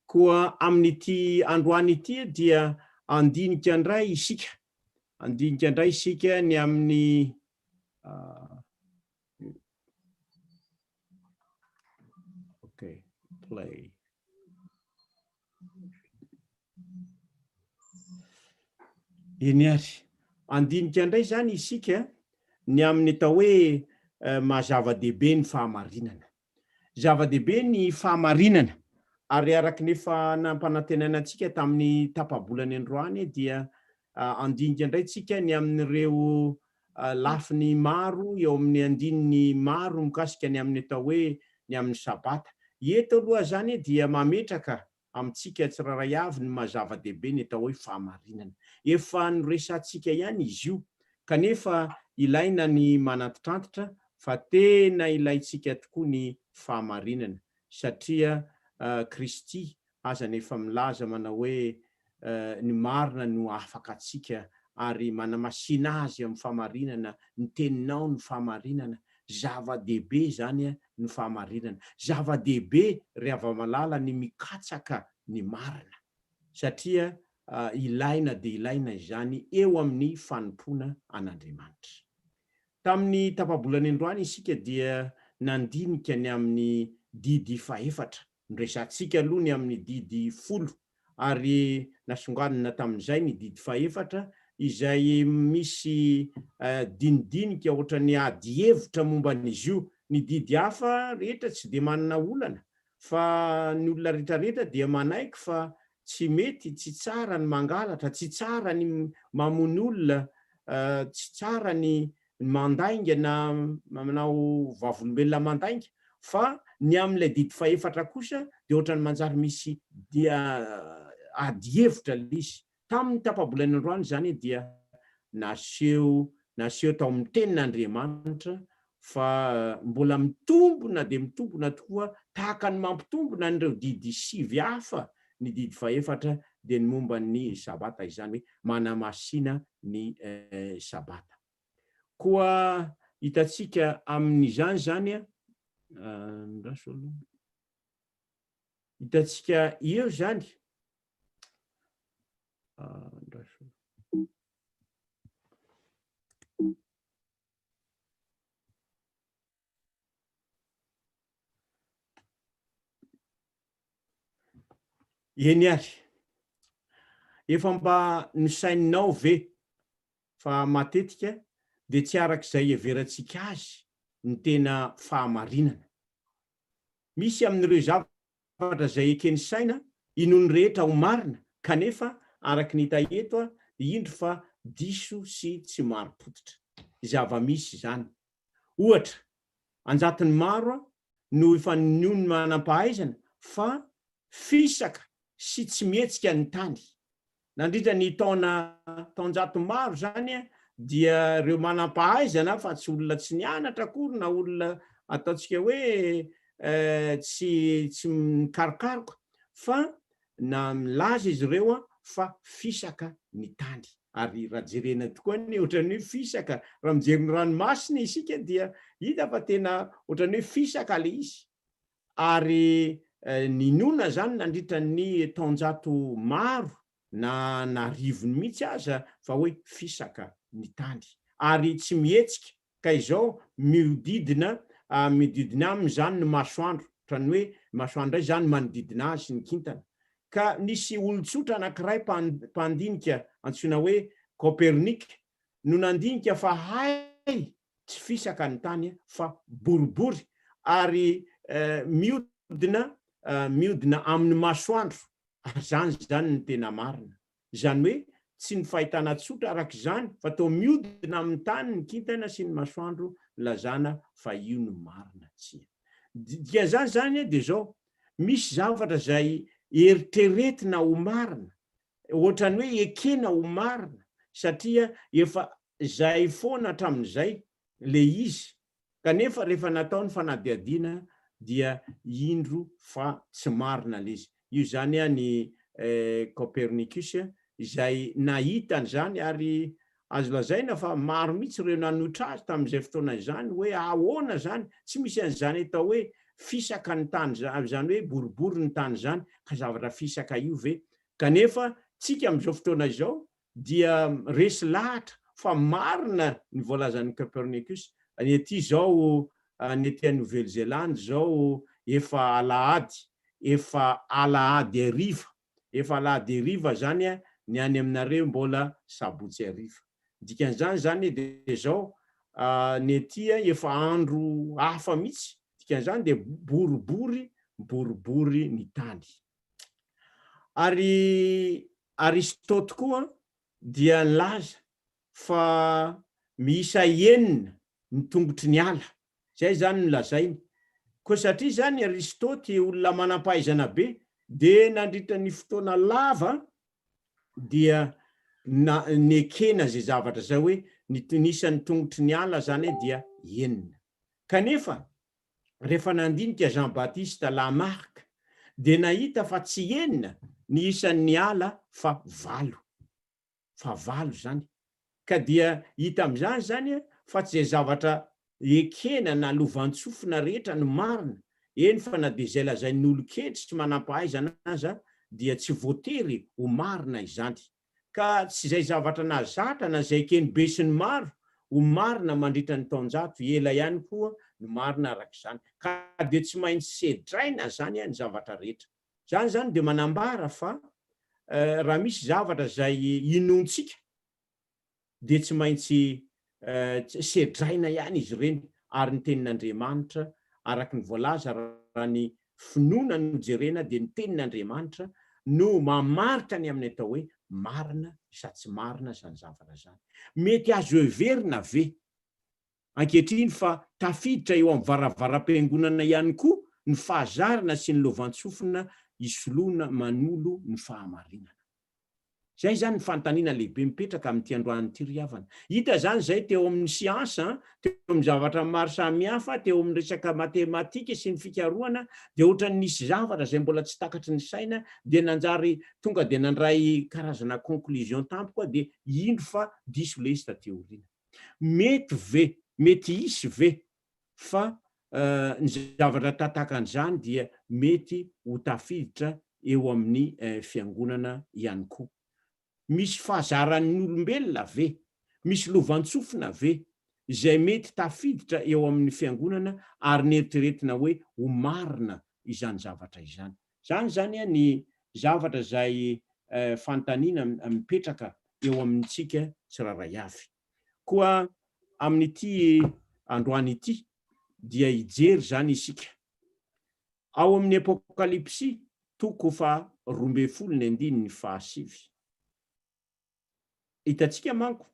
Koa amin'ity androany ity dia andinika indray isika ny amin'ny play. Eny ary andinika indray zany isika ny amin'ny atao hoe mahazava-dehibe ny fahamarinana. Zava-dehibe ny fahamarinana ary araka nefa nampanantenana antsika tamin'ny tapabolany androany dia andinika indray tsika ny amin'ireo lafiny maro eo amin'ny andininy maro mikasika ny amin'ny atao hoe ny amin'ny sabata. Eto aloha zany dia mametraka amintsika tsiraray avy ny mahazava-dehibe ny atao hoe fahamarinana. Efa noresantsika ihany izy io kanefa ilaina ny manantitrantitra fa tena ilaitsika tokoa ny fahamarinana satria Kristy aza nefa milaza manao hoe ny marina no afaka atsika ary manamasina azy amin'ny fahamarinana, ny teninao ny fahamarinana, zava-dehibe zany ny fahamarinana, zava-dehibe rehava-malala ny mikatsaka ny marina satria ilaina dia ilaina izany eo amin'ny fanompoana an'Andriamanitra. Tamin'ny tapabolany androany isika dia nandinika ny amin'ny didy faefatra, noresantsika aloha ny amin'ny didy 10 ary nasongadina tamin'izay ny didy faefatra izay misy dinidinika ohatra ny ady hevitra momba an'izy io. Ny didy hafa rehetra tsy dia manana olana fa ny olona rehetrarehetra dia manaiky fa tsy mety, tsy tsara ny mangalatra, tsy tsara ny mamono olona, tsy tsara ny mandainga na manao vavolombelona mandainga, fa ny amin'ilay didy faefatra kosa dia ohatra ny manjary misy dia ady hevitra izy. Tamin'ny tapabolany androany zany dia naseho tao amin'ny tenin'Andriamanitra fa mbola mitombona dia mitombona tokoa tahaka ny mampitombona n'ireo didy 7 hafa ny didy faefatra dia ny momba ny sabata izany hoe manamasina ny sabata. Koa hitantsika amin'izany zany hitantsika eo zany eny ary efa mba nisaininao ve fa matetika dia tsy arak'izay everantsika azy ny tena fahamarinana. Misy amin'ireo zavatra zay ekeny saina inony rehetra ho marina kanefa araka ny hita eto indro fa diso sy tsy maro-potitra. Zava-misy zany. Ohatra, anjatiny maro no efa niony manam-pahaizana fa fisaka sy tsy mihetsika ny tany. Nandritra ny taonjato maro zany dia ireo manam-pahaizana fa tsy olona tsy nianatra akory na olona ataontsika hoe tsy mikarikaroka fa na milaza izy ireo fa fisaka ny tany. Ary raha jerena tokoa ny ohatran'ny hoe fisaka, raha mijery ny ranomasina isika dia hita fa tena ohatran'ny hoe fisaka le izy. Ary ninona zany nandritra ny taonjato maro na rivony mihitsy aza fa hoe fisaka ny tany ary tsy mihetsika ka izao miodidina amin'izany ny masoandro. ohatrany hoe masoandro zany manodidina azy sy ny kintana. Ka nisy olon-tsotra anankiray mpandinika antsoina hoe Kopernika no nandinika fa hay tsy fisaka ny tany fa boribory ary miodina amin'ny masoandro. Zany ny tena marina. Zany hoe tsy ny fahitana tsotra arak'izany fa tao miodina amin'ny tany ny kintana sy ny masoandro lazana fa io no marina tsia. Dia zany de zao misy zavatra zay eritreretina ho marina, ohatrany hoe ekena ho marina satria efa zay foana hatramin'izay le izy, kanefa rehefa natao ny fanadihadiana dia indro fa tsy marina le izy. Io zany ny Copernicus izay nahitany zany ary azo lazaina fa maro mihitsy ireo nanoitra azy tamin'izay fotoana izany hoe ahoana zany tsy misy an'izany atao hoe fisaka ny tany zany hoe boribory ny tany zany ka zavatra fisaka io ve. Kanefa tsika amin'izao fotoana izao dia resy lahatra fa marina ny voalazan'ny Copernicus. Ny ety zao ny ety Nouvelle-Zélande zao efa alahady ariva zany ny any aminareo mbola sabotsy ariva. Dikan'izany zany de zao ny ety efa andro hafa mihitsy, dikan'izany de boribory ny tany. Ary Aristote koa dia nilaza fa miisa 9 ny tongotry ny ala. Zay zany nolazainy. Koa satria zany Aristote olona manam-pahaizana be de nandritra ny fotoana lava dia nekena zay zavatra zay hoe nisan'ny tongotry ny ala zany dia 9. Kanefa rehefa nandinika Jean-Baptiste Lamarck de nahita fa tsy 9 ny isan'ny ala fa 8. Fa 8 zany. Ka dia hita am'izany zany fa tsy zay zavatra ekena na lovantsofina rehetra no marina. Eny fa na de zay lazain'ny olo-kely tsy manam-pahaizana aza dia tsy voatery ho marina izany. Ka tsy zay zavatra nazatra na zay ekeny be sy ny maro ho marina mandritra ny taonjato, ela ihany koa no marina arak'izany. Ka de tsy maintsy sedraina zany ny zavatra rehetra. Zany de manambara fa raha misy zavatra zay inontsika de tsy maintsy sedraina ihany izy ireny ary ny tenin'Andriamanitra araka ny voalaza raha ny finoana no jerena de ny tenin'Andriamanitra no mamaritra ny amin'ny atao hoe marina sa tsy marina zany zavatra zany. Mety azo heverina ve ankehitriny fa tafiditra eo amin'ny varavaram-piangonana ihany koa ny fahazarana sy ny lovantsofina isoloana manolo ny fahamarinana. Zay zany ny fantaniana lehibe mipetraka amin'ity androan'ity ry havana. Hita zany zay teo amin'ny siansa, teo amin'ny zavatra maro samihafa, teo amin'ny resaka matematika sy ny fikarohana, de ohatra nisy zavatra zay mbola tsy takatry ny saina de nanjary tonga de nandray karazana conclusion tampoka de indro fa diso lesta teoriana. Mety isy ve fa ny zavatra tahatakan'izany dia mety ho tafiditra eo amin'ny fiangonana ihany koa. Misy fahazaran'ny olombelona ve? Misy lovantsofina ve? Izay mety tafiditra eo amin'ny fiangonana ary neritreretina hoe ho marina izany zavatra izany. Zany ny zavatra zay fantaniana mipetraka eo amintsika tsiraray avy. Koa amin'ity androany ity dia hijery zany isika. Ao amin'ny Apokalipsy 12:7. Hitatsika manko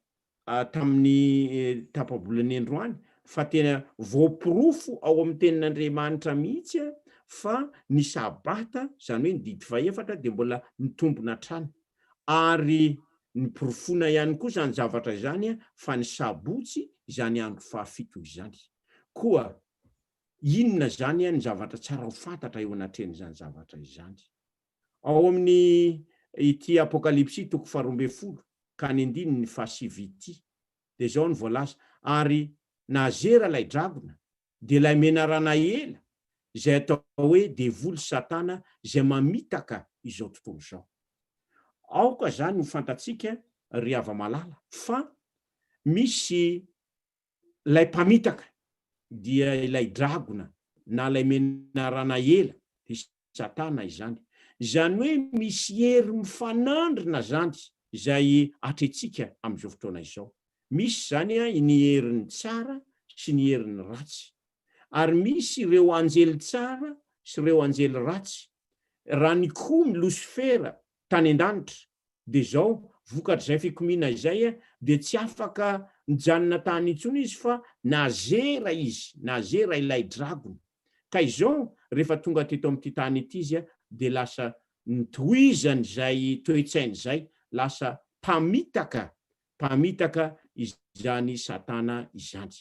tamin'ny tapabolany androany fa tena voapirofo ao amin'ny tenin'Andriamanitra mihitsy fa ny sabata zany hoe ny didy faefatra de mbola mitombona hatrany. Ary ny pirofona ihany koa zany zavatra izany fa ny sabotsy izany andro fahafito izany. Koa inona zany ny zavatra tsara ho fantatra eo anatrehan'izany zavatra izany. Ao amin'ny ity Apokalipsy 12:7 ka ny 9:7 de zao ny voalaza. Ary nazera lay dragona de lay menarana ela zay atao hoe devoly satana zay mamitaka izao tontolo zao. Aoka zany ho fantatsika ry hava-malala fa misy lay mpamitaka dia ilay dragona na lay menarana ela de satana izany. Zany hoe misy hery mifanandrina zany izay atretsika am'izao fotoana izao. Misy zany ny herin'ny tsara sy ny herin'ny ratsy. Ary misy ireo anjely tsara sy ireo anjely ratsy. Raha ny komy Lucifera tany an-danitra de zao vokatr'izay fikomina izay de tsy afaka mijanona tany intsony izy fa nazera izy, nazera ilay dragony. Ka izao rehefa tonga teto amin'ity tany ity izy de lasa nitohizany zay toe-tsainy zay, lasa mpamitaka izany satana izany.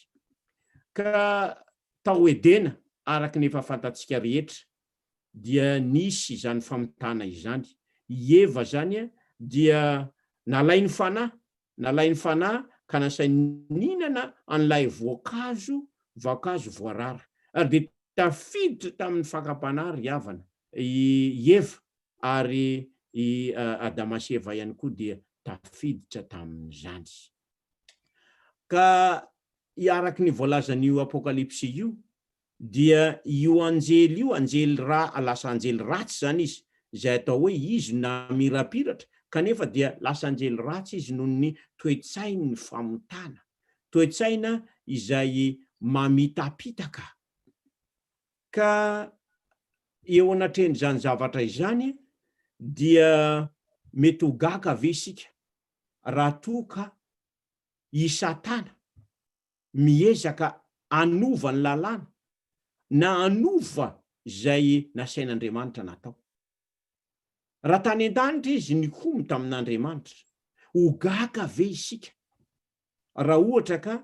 Ka tao edena araky ny efa fantatsika rehetra dia nisy izany famitana izany. Eva zany dia nalainy fanahy ka nasainy ninana an'ilay voankazo voarara. Ary de tafiditra tamin'ny fakam-panahy havana Eva ary Adama sy Eva ihany koa dia tafiditra tamin'izany. Ka araky ny voalazan'io apokalipsy io dia io anjely io, lasa anjely ratsy zany izy, izay atao hoe izy na mirapiratra kanefa dia lasa anjely ratsy izy noho ny toe-tsainy ny famotana, toe-tsaina izay mamitapitaka. Ka eo anatreny zany zavatra izany dia mety ho gaka ve isika raha toa ka i satana miezaka anova ny lalàna na anova izay nasain'Andriamanitra natao. Raha tany an-danitra izy nikomy tamin'Andriamanitra, ho gaka ve isika raha ohatra ka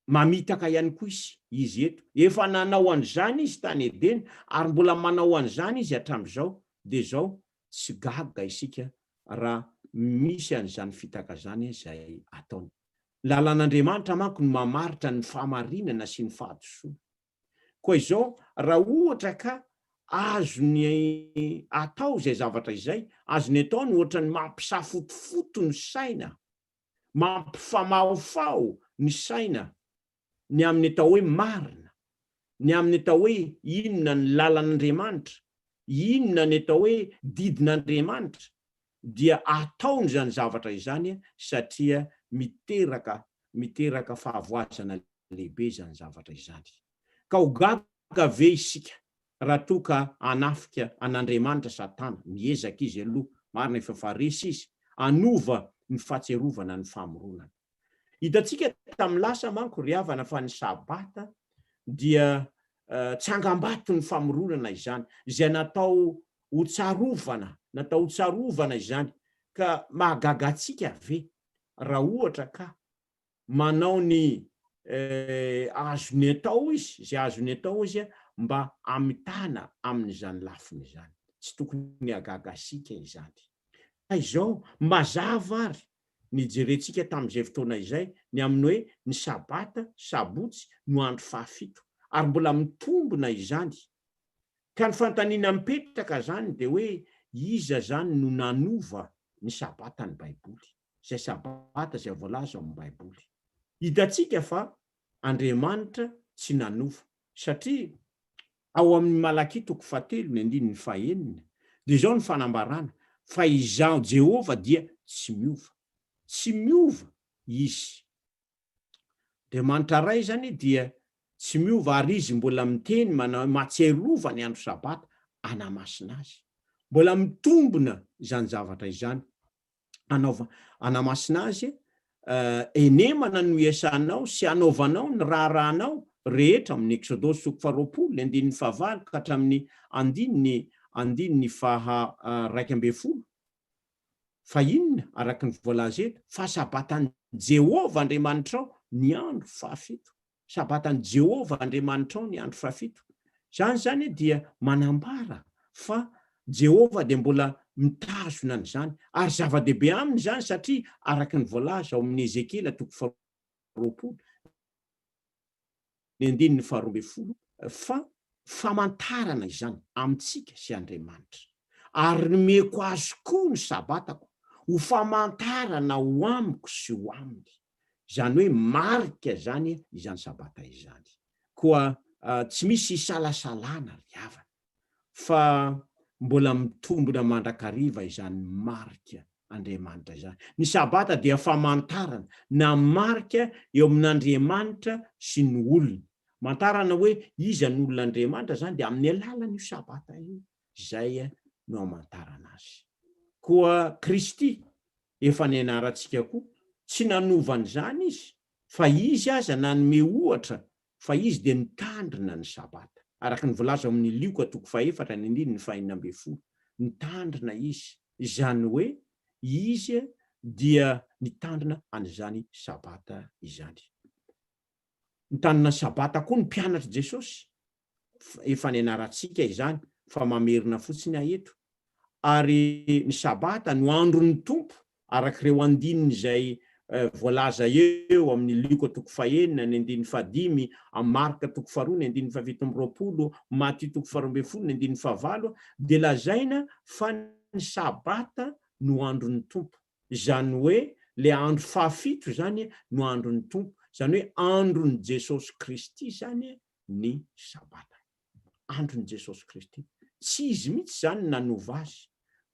mamitaka ihany koa izy eto? Efa nanao an'izany izy tany Edena ary mbola manao an'izany izy hatramin'izao, de zao tsy gaga isika raha misy an'izany fitaka zany izay ataony. Lalàn'Andriamanitra manko no mamaritra ny fahamarinana sy ny fahadisoana. Koa izao raha ohatra ka azony atao zay zavatra izay, azony atao ny ohatra ny mampisafotofoto ny saina, mampifamaofao ny saina, ny amin'ny atao hoe marina, ny amin'ny atao hoe inona ny lalàn'Andriamanitra, inona ny atao hoe didin'Andriamanitra, dia ataony zany zavatra izany satria miteraka fahavoazana lehibe zany zavatra izany. Ka ho gaga ve isika raha toa ka anafika an'Andriamanitra satana, miezaka izy aloha, marina efa faresy izy, anova ny fahatserovana ny famoronana. Hitantsika tamin'ny lasa manko ry havana fa ny sabata dia tsangam-bato ny famoronana izany, izay natao ho tsarovana izany. Ka mahagaga antsika ve raha ohatra ka manao ny azony atao izy, zay azony atao izy mba amitana amin'izany lafiny izany. Tsy tokony hagaga asika izany. Ka izao mazava ary nijerentsika tamin'izay fotoana izay ny amin'ny hoe ny sabata, sabotsy no andro fahafito, ary mbola mitombona izany. Ka ny fanontaniana mipetraka zany de hoe iza zany no nanova ny sabata ny baiboly, zay sabata zay voalaza amin'ny baiboly. Hitantsika fa Andriamanitra tsy nanova, satria ao amin'ny Malaki 7:1-5 de zao ny fanambarana fa izaho Jehova dia tsy miova, tsy miova izy. Andriamanitra ray zany dia tsy miova ary izy mbola miteny mahatsiarova ny andro sabata anamasina azy, mbola mitombona izany zavatra izany anamasina azy, enemana no iasanao sy anaovanao ny rahanao rehetra amin'ny Exodosy 20:5 ka hatramin'ny 2:1. Fa inona araky ny voalaza eto fa sabatan'ny Jehova Andriamanitrao ny andro fahafito, sabatan'ny Jehova Andriamanitrao ny andro fahafito. Zany dia manambara fa Jehova de mbola mitazona an'izany ary zava-dehibe aminy zany, satria araky ny voalaza ao amin'ny Ezekela 20:12 fa famantarana izany amintsika sy Andriamanitra, ary nomeko azy koa ny sabatako ho famantarana ho amiko sy ho aminy. Zany hoe marika zany izany sabata izany. Koa tsy misy salasalana ry havana fa mbola mitombona mandrakariva izany marika Andriamanitra izany. Ny sabata dia famantarana na marika eo amin'Andriamanitra sy ny olona. Mantarana hoe iza ny olon'Andriamanitra zany dia amin'ny alalan'io sabata io izay no amantarana azy. Koa Kristy efa nianarantsika koa tsy nanovany zany izy fa izy aza nanome ohatra fa izy dia nitandrina ny sabata. Araka ny volaza amin'ny Lioka 4:4-5. Nitandrina izy, izany hoe izy dia nitandrina an'izany sabata izany. Nitandrina sabata koa ny mpianatra Jesosy. Efa nianarantsika izany fa mamerina fotsiny eto. Ary ny sabata no andron'ny tompo arak'ireo andininy izay voalaza eo amin'ny Lioka 4:1-5, amin'ny Marka 4:2-7, Maty 4:12-15, dia lazaina fa ny sabata no andron'ny tompo. Izany hoe le andro fahafito zany no andron'ny tompo. Izany hoe andron'ny Jesosy Kristy zany ny sabata. Andron'ny Jesosy Kristy. Tsy izy mihitsy zany nanova azy,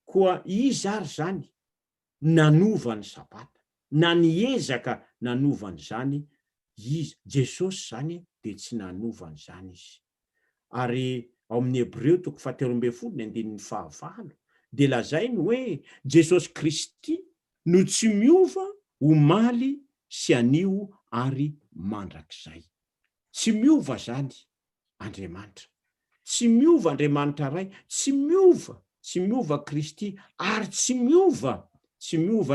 koa izy ary zany nanova ny sabata. Na niezaka nanovany zany izy, Jesosy zany dia tsy nanovany zany izy. Ary ao amin'ny Hebreo 7:12-5 dia lazainy hoe Jesosy Kristy no tsy miova omaly sy anio ary mandrakizay. Tsy miova zany Andriamanitra. Tsy miova Andriamanitra ray, tsy miova Kristy, ary tsy miova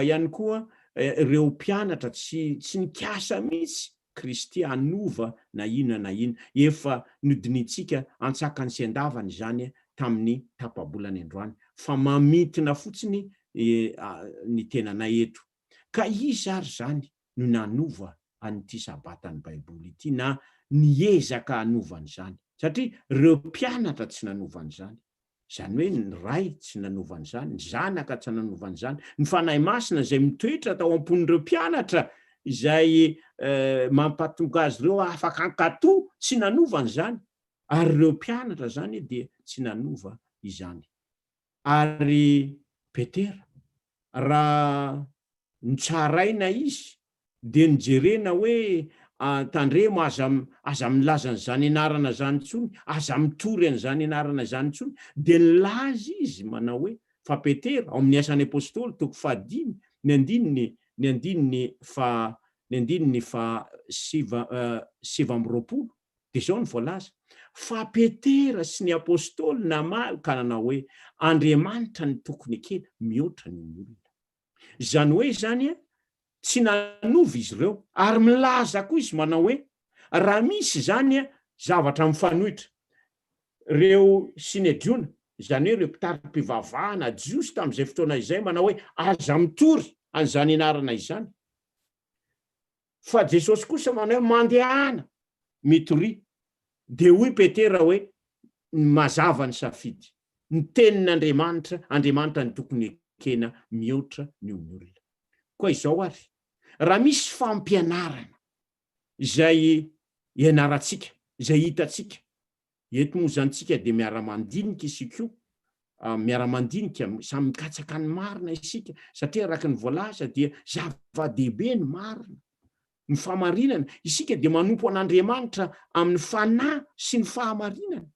ihany koa ireo mpianatra, tsy nikasa mihitsy Kristy anova na inona. Efa nodinitsika antsakany sy andavany zany tamin'ny tapabolany androany, fa mamintina fotsiny ny tenanay eto. Ka izy ary zany no nanova an'ity sabatany baiboly ity, na niezaka hanovany zany, satria ireo mpianatra tsy nanovany zany. Izany hoe ny ray tsy nanovany zany, ny zanaka tsy nanovany zany, ny fanahy masina izay mitoetra tao amponin'ireo mpianatra izay mampatonga azy ireo afaka ankato tsy nanovany zany, ary ireo mpianatra zany dia tsy nanova izany. Ary Petera, raha nitsaraina izy dia nijerena hoe tandremo aza milaza an'izany anarana zany ntsony, aza mitory an'izany anarana zany ntsony, dia nilaza izy manao hoe fa Petera, ao amin'ny Asan'ny Apôstôly 5:7-20, dia zao ny voalaza: fa Petera sy ny apôstôly namaly ka nanao hoe Andriamanitra ny tokony ekena mihoatra ny olona. Izany hoe zany tsy nanova izy ireo, ary milaza koa izy manao hoe raha misy zany zavatra mifanohitra, reo Sinedriona, izany hoe reo mpitary-pivavahana jiosy tamin'izay fotoana izay, manao hoe aza mitory an'izany anarana izany. Fa Jesosy kosa manao hoe mandehana mitory. Dia hoy Petera hoe mazava ny safidy, ny tenin'Andriamanitra, Andriamanitra ny tokony ekena mihoatra ny olona. Koa izao ary, raha misy fampianarana izay ianarantsika, izay hitantsika eto moa zantsika dia miara-mandinika isika io, miara-mandinika samy mikatsaka ny marina isika, satria araka ny voalaza dia zava-dehibe ny marina, ny fahamarinana. Isika dia manompo an'Andriamanitra amin'ny fanahy sy ny fahamarinana,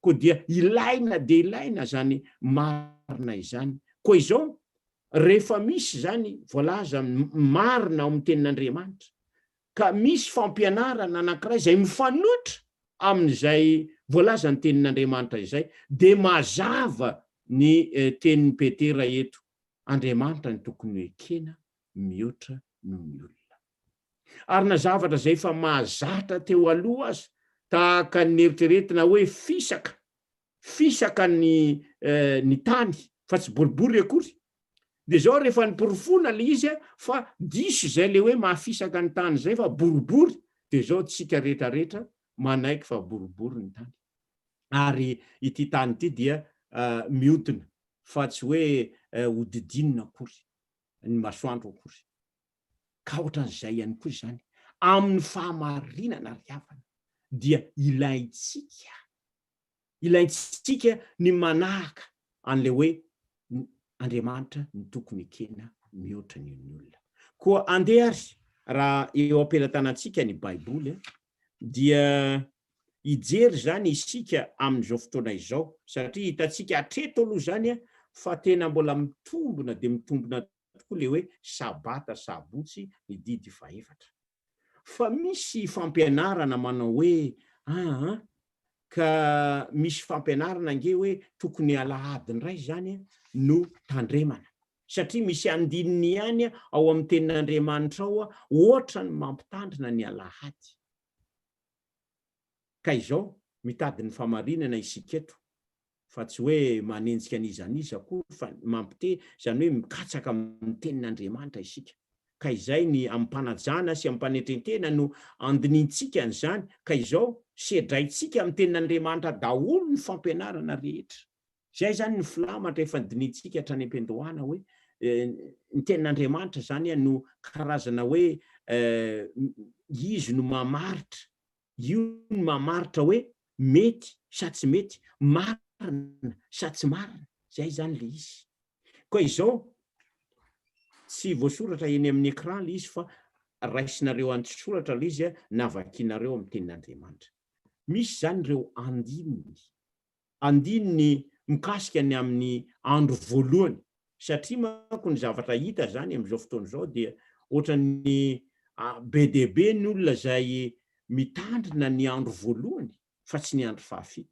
koa dia ilaina zany marina izany. Koa izao, rehefa misy zany voalaza marina ao amin'ny tenin'Andriamanitra, ka misy fampianarana anankiray izay mifanohitra amin'izay voalaza ny tenin'Andriamanitra izay, dia mazava ny tenin'ny Petera eto: Andriamanitra ny tokony ekena mihoatra noho ny olona. Ary na zavatra izay efa mahazatra teo aloha aza, tahaka ny eritreretina hoe fisaka ny tany fa tsy boribory akory, dia zao rehefa niporofona le izy fa diso izay le hoe mahafisaka ny tany zay fa boribory, dia zao tsika rehetrarehetra manaiky fa boribory ny tany. Ary ity tany ity dia mihodina fa tsy hoe hodidinina akory ny masoandro akory. Ka ohatran'izay ihany koa zany amin'ny fahamarinana ry havana, dia ilaitsika ny manahaka an'le hoe Andriamanitra ny tokony ekena mihoatra ny olona. Koa andeha ary raha eo am-pelatanantsika ny baiboly dia ijery zany isika amin'izao fotoana izao, satria hitantsika hatreto aloha zany fa tena mbola mitombona de mitombona tokoa le hoe sabata sabotsy ny didy 14. Fa misy fampianarana manao hoe ka misy fampianarana nge hoe tokony alahady ndray zany no tandremana, satria misy andininy ihany ao amin'ny tenin'Andriamanitra ao ohatra ny mampitandrina ny alahady. Ka izao mitady ny famarinana isika eto, fa tsy hoe manenjika an'izaniza koa, fa mampite zany hoe mikatsaka amin'ny tenin'Andriamanitra isika. Ka izay ny ampanajana sy ampanetretena no andinintsika an'izany. Ka izao sedraitsika amin'ny tenin'Andriamanitra daholo ny fampianarana rehetra. Zay zany ny filamatra efa dinintsika hatrany am-piandohana hoe ny tenin'Andriamanitra zany no karazana hoe izy no mamaritra. Io no mamaritra hoe mety sa tsy mety, marina sa tsy marina. Zay zany le izy. Koa izao tsy voasoratra eny amin'ny écran le izy, fa raisinareo antsoratra le izy na vakinareo amin'ny tenin'Andriamanitra. Misy zany reo andininy mikasika ny amin'ny andro voalohany, satria manko ny zavatra hita zany amin'izao fotoana izao dia ohatran'ny be dia be ny olona zay mitandrina ny andro voalohany fa tsy ny andro 15,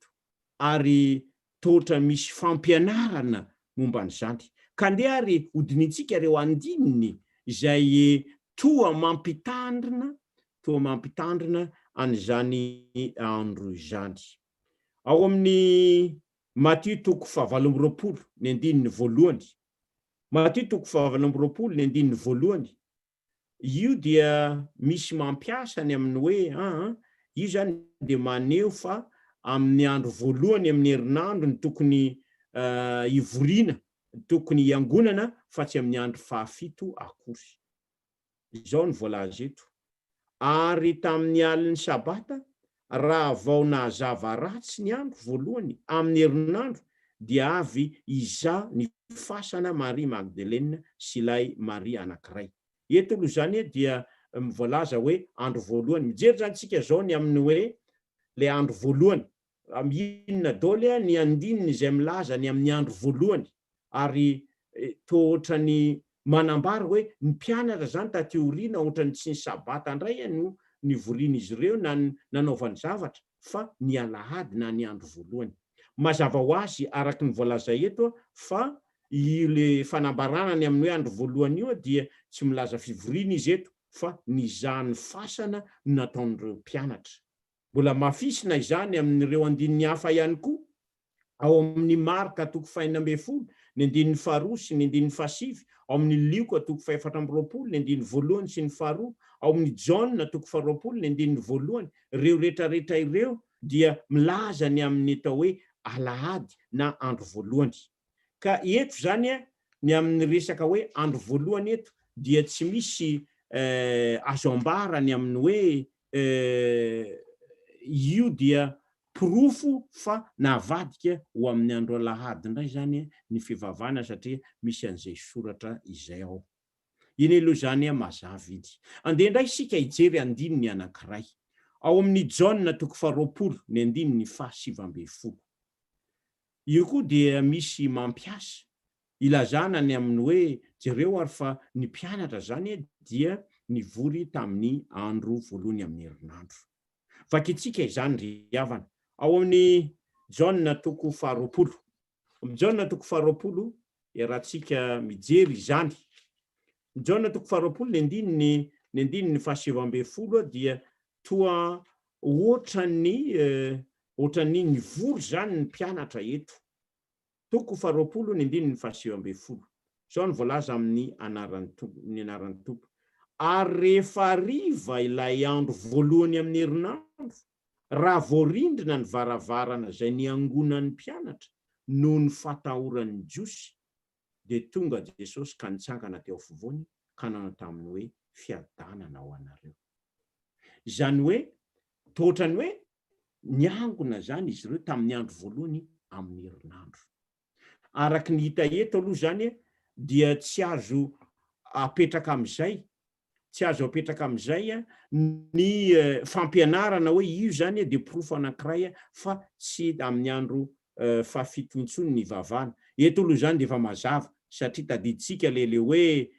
ary tohatra misy fampianarana momba n'izany. Ka ndeha ary hodinintsika reo andininy izay toa mampitandrina an'izany andro izany. Ao amin'ny Matthieu 7:20 ny andininy voalohany. Matthieu 7:20 ny andininy voalohany. Io dia misy mampiasany amin'ny hoe io zany de maneho fa amin'ny andro voalohany amin'ny herinandro ny tokony ivoriana, tokony iangonana, fa tsy amin'ny andro 17 akory. Izao ny voalaza eto. Ary tamin'ny alin'ny sabata raha vao nahazava ratsy ny andro voalohany amin'ny herinandro dia avy iza ny fasana Maria Magdalena sy ilay Maria anankiray. Eto aloha zany dia mivoalaza hoe andro voalohany. Mijery zany tsika zao ny amin'ny hoe le andro voalohany. Inona daholo ny andininy izay milaza ny amin'ny andro voalohany, ary toa ny manambara hoe ny mpianatra zany taty aoriana ohatrany tsy ny sabata indray no nivoriana izy ireo na nanaovany zavatra, fa ny alahady na ny andro voalohany. Mazava ho azy araky ny voalaza eto fa le fanambarana ny amin'ny hoe andro voalohany io dia tsy milaza fivoriana izy eto, fa nizahan'ny fasana nataon'ireo mpianatra. Mbola mafisina izany amin'ireo andininy hafa ihany koa. Ao amin'ny Marka 5:20 ny andininy 2 sy ny andininy 7, ao amin'ny Lioka 4:20 ny andininy 1 sy ny 2, ao amin'ny Jauna 2:20 ny andininy 1. Reo rehetrarehetra ireo dia milaza ny amin'ny atao hoe alahady na andro voalohany. Ka eto zany ny amin'ny resaka hoe andro voalohany eto dia tsy misy azo ambarany amin'ny hoe io dia pirofo fa navadika ho amin'ny andro alahady indray zany ny fivavahana, satria misy an'izay soratra izay ao. Iny aloha zany mazava idy. Andeha indray sika hijery andininy anankiray. Ao amin'ny Jauna 2:20 ny andininy 7:20. Io koa dia misy mampiasa ilazana ny amin'ny hoe jereo ary fa ny mpianatra zany dia nivory tamin'ny andro voalohany amin'ny herinandro. Vakitsika izany ry havana. Ao amin'ny Jauna 2:20. Amin'ny Jauna 2:20 rahatsika mijery izany. Jauna 2:20 ny andininy 7:20 dia toa ohatrany nivory zany ny mpianatra eto. 2:20 ny andininy 7:20. Zao ny voalaza amin'ny anaran'ny tompo. Ary rehefa hariva ilay andro voalohany amin'ny herinandro, raha voarindrina ny varavarana zay niangonan'ny mpianatra noho ny fatahoran'ny jiosy, de tonga Jesosy ka nitsangana teo afovoany ka nanao taminy hoe fiadanana ho anareo. Zany hoe tohatrany hoe niangona zany izy ireo tamin'ny andro voalohany amin'ny herinandro. Araky ny hita eto aloha zany dia tsy azo apetraka amin'izay, ny fampianarana hoe io zany de profo anankiray fa tsy amin'ny andro fahafito intsony ny vavana. Eto aloha zany de efa mazava satria tadiditsika le hoe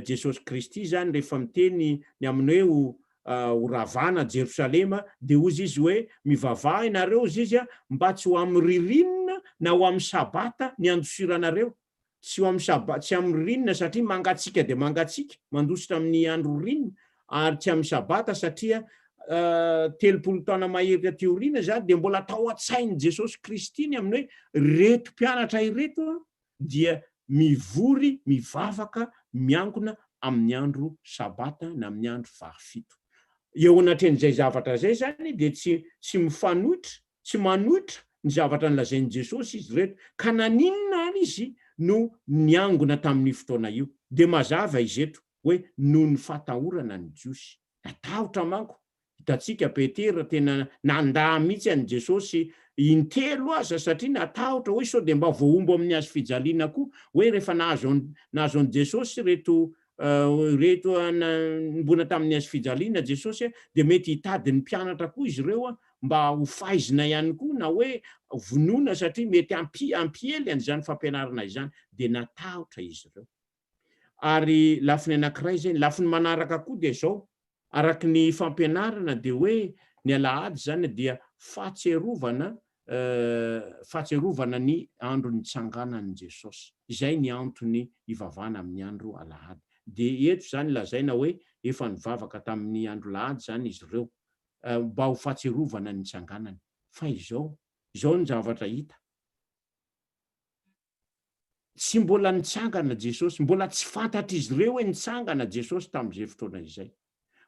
Jesosy Kristy zany rehefa miteny ny amin'ny hoe ho ravana Jerosalema de ozy izy hoe mivavaha ianareo izy mba tsy ho amin'ny ririnina na ho amin'ny sabata ny andosiranareo, tsy ho amin'ny sabata, tsy amin'ny ririnina satria mangatsika de mangatsika mandositra amin'ny andro ririnina, ary tsy amin'ny sabata satria 30 taona mahery teoriana zany de mbola tao an-tsainy Jesosy Kristy ny amin'ny hoe reto mpianatra ireto dia mivory mivavaka miangona amin'ny andro sabata na amin'ny andro fahafito. Eo anatren'izay zavatra zay zany de tsy mifanohitra, tsy manohitra ny zavatra nolazain'i Jesosy izy reto, ka naninona ary izy no niangona tamin'ny fotoana io. De mazava izy eto hoe noho ny fatahorana ny Jiosy. Atahotra manko, hitatsika Petera tena nandà mihitsy an'i Jesosy intelo aza satria natahotra hoe sao de mba voaombo amin'ny hazo fijaliana koa hoe rehefa nahazo an'i Jesosy reto mbona tamin'ny hazo fijaliana Jesosy de mety hitady ny mpianatra koa izy ireo mba ho faizina ihany koa na hoe vonoina satria mety ampiely an'izany fampianarana izany, de natahotra izy ireo. Ary lafiny anankiray zay, lafiny manaraka koa de zao, araky ny fampianarana de hoe ny alahady zany dia fahatserovana ny andro nitsanganan'i Jesosy. Izay ny antony ivavana amin'ny andro alahady. De eto zany lazaina hoe efa nivavaka tamin'ny andro lahady zany izy ireo mba ho fahatserovana ny nitsanganany. Fa izao ny zavatra hita. Tsy mbola nitsangana Jesosy, mbola tsy fantatra izy ireo hoe nitsangana Jesosy tamin'izay fotoana izay.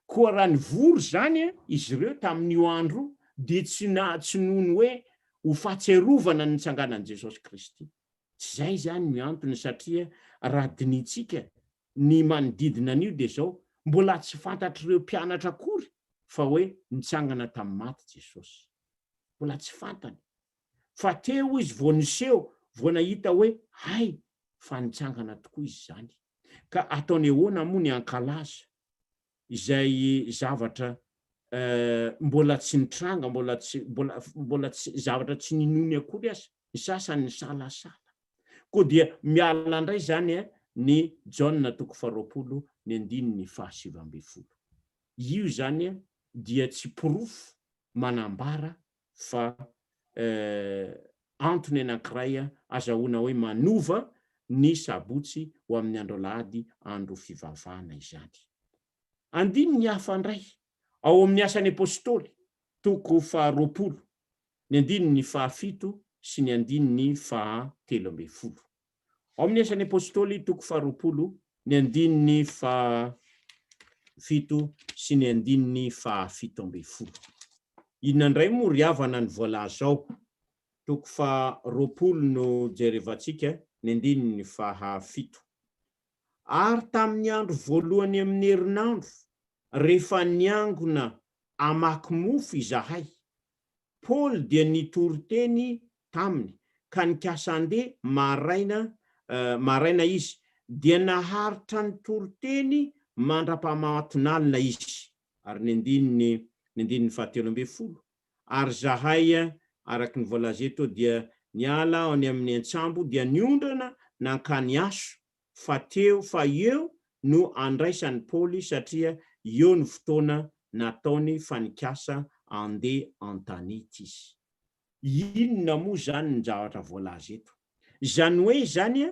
Koa raha nivory zany izy ireo tamin'io andro de tsy noho ny hoe ho fahatserovana ny nitsanganan'i Jesosy Kristy. Tsy zay zany ny antony satria raha dinitsika ny manodidina an'io de zao mbola tsy fantatr'ireo mpianatra akory fa hoe nitsangana tamin'ny maty Jesosy. Mbola tsy fantany. Fa teo izy vao niseho, vao nahita hoe hay fa nitsangana tokoa izy zany. Ka ataony ahoana moa ny ankalaza izay zavatra mbola tsy nitranga, mbola tsy zavatra tsy ninony akory aza, ny sasany ny salasala. Koa dia miala ndray zany ny Jaona 2:7-7. Io zany dia tsy porofo manambara fa antony anankiray azahoana hoe manova ny sabotsy ho amin'ny andro alahady, andro fivavahana izany. Andiny ny hafa ndray ao amin'ny asan'ny apôstôly 2:2, ny 7 sy ny 7. Ao amin'ny asan'ny apôstôly 2:2, ny 7 sy ny 7. Inona ndray moa ry havana ny voalaza ao? 2:2 no jerevantsika, ny 7. Ary tamin'ny andro voalohany amin'ny herinandro, rehefa niangona amaky mofo izahay, Paoly dia nitory teny taminy ka nikasa andeha maraina izy, dia naharitra ny toriteny mandra-pamahatonalina izy. Ary ny 7. Ary zahay araky ny voalaza eto dia niala any amin'ny antsambo dia niondrana nankany aso fa eo no andraisan'ny Paoly satria eo ny fotoana nataony fanikasa andeha an-tanety izy. Inona moa zany ny zavatra voalaza eto? Zany hoe zany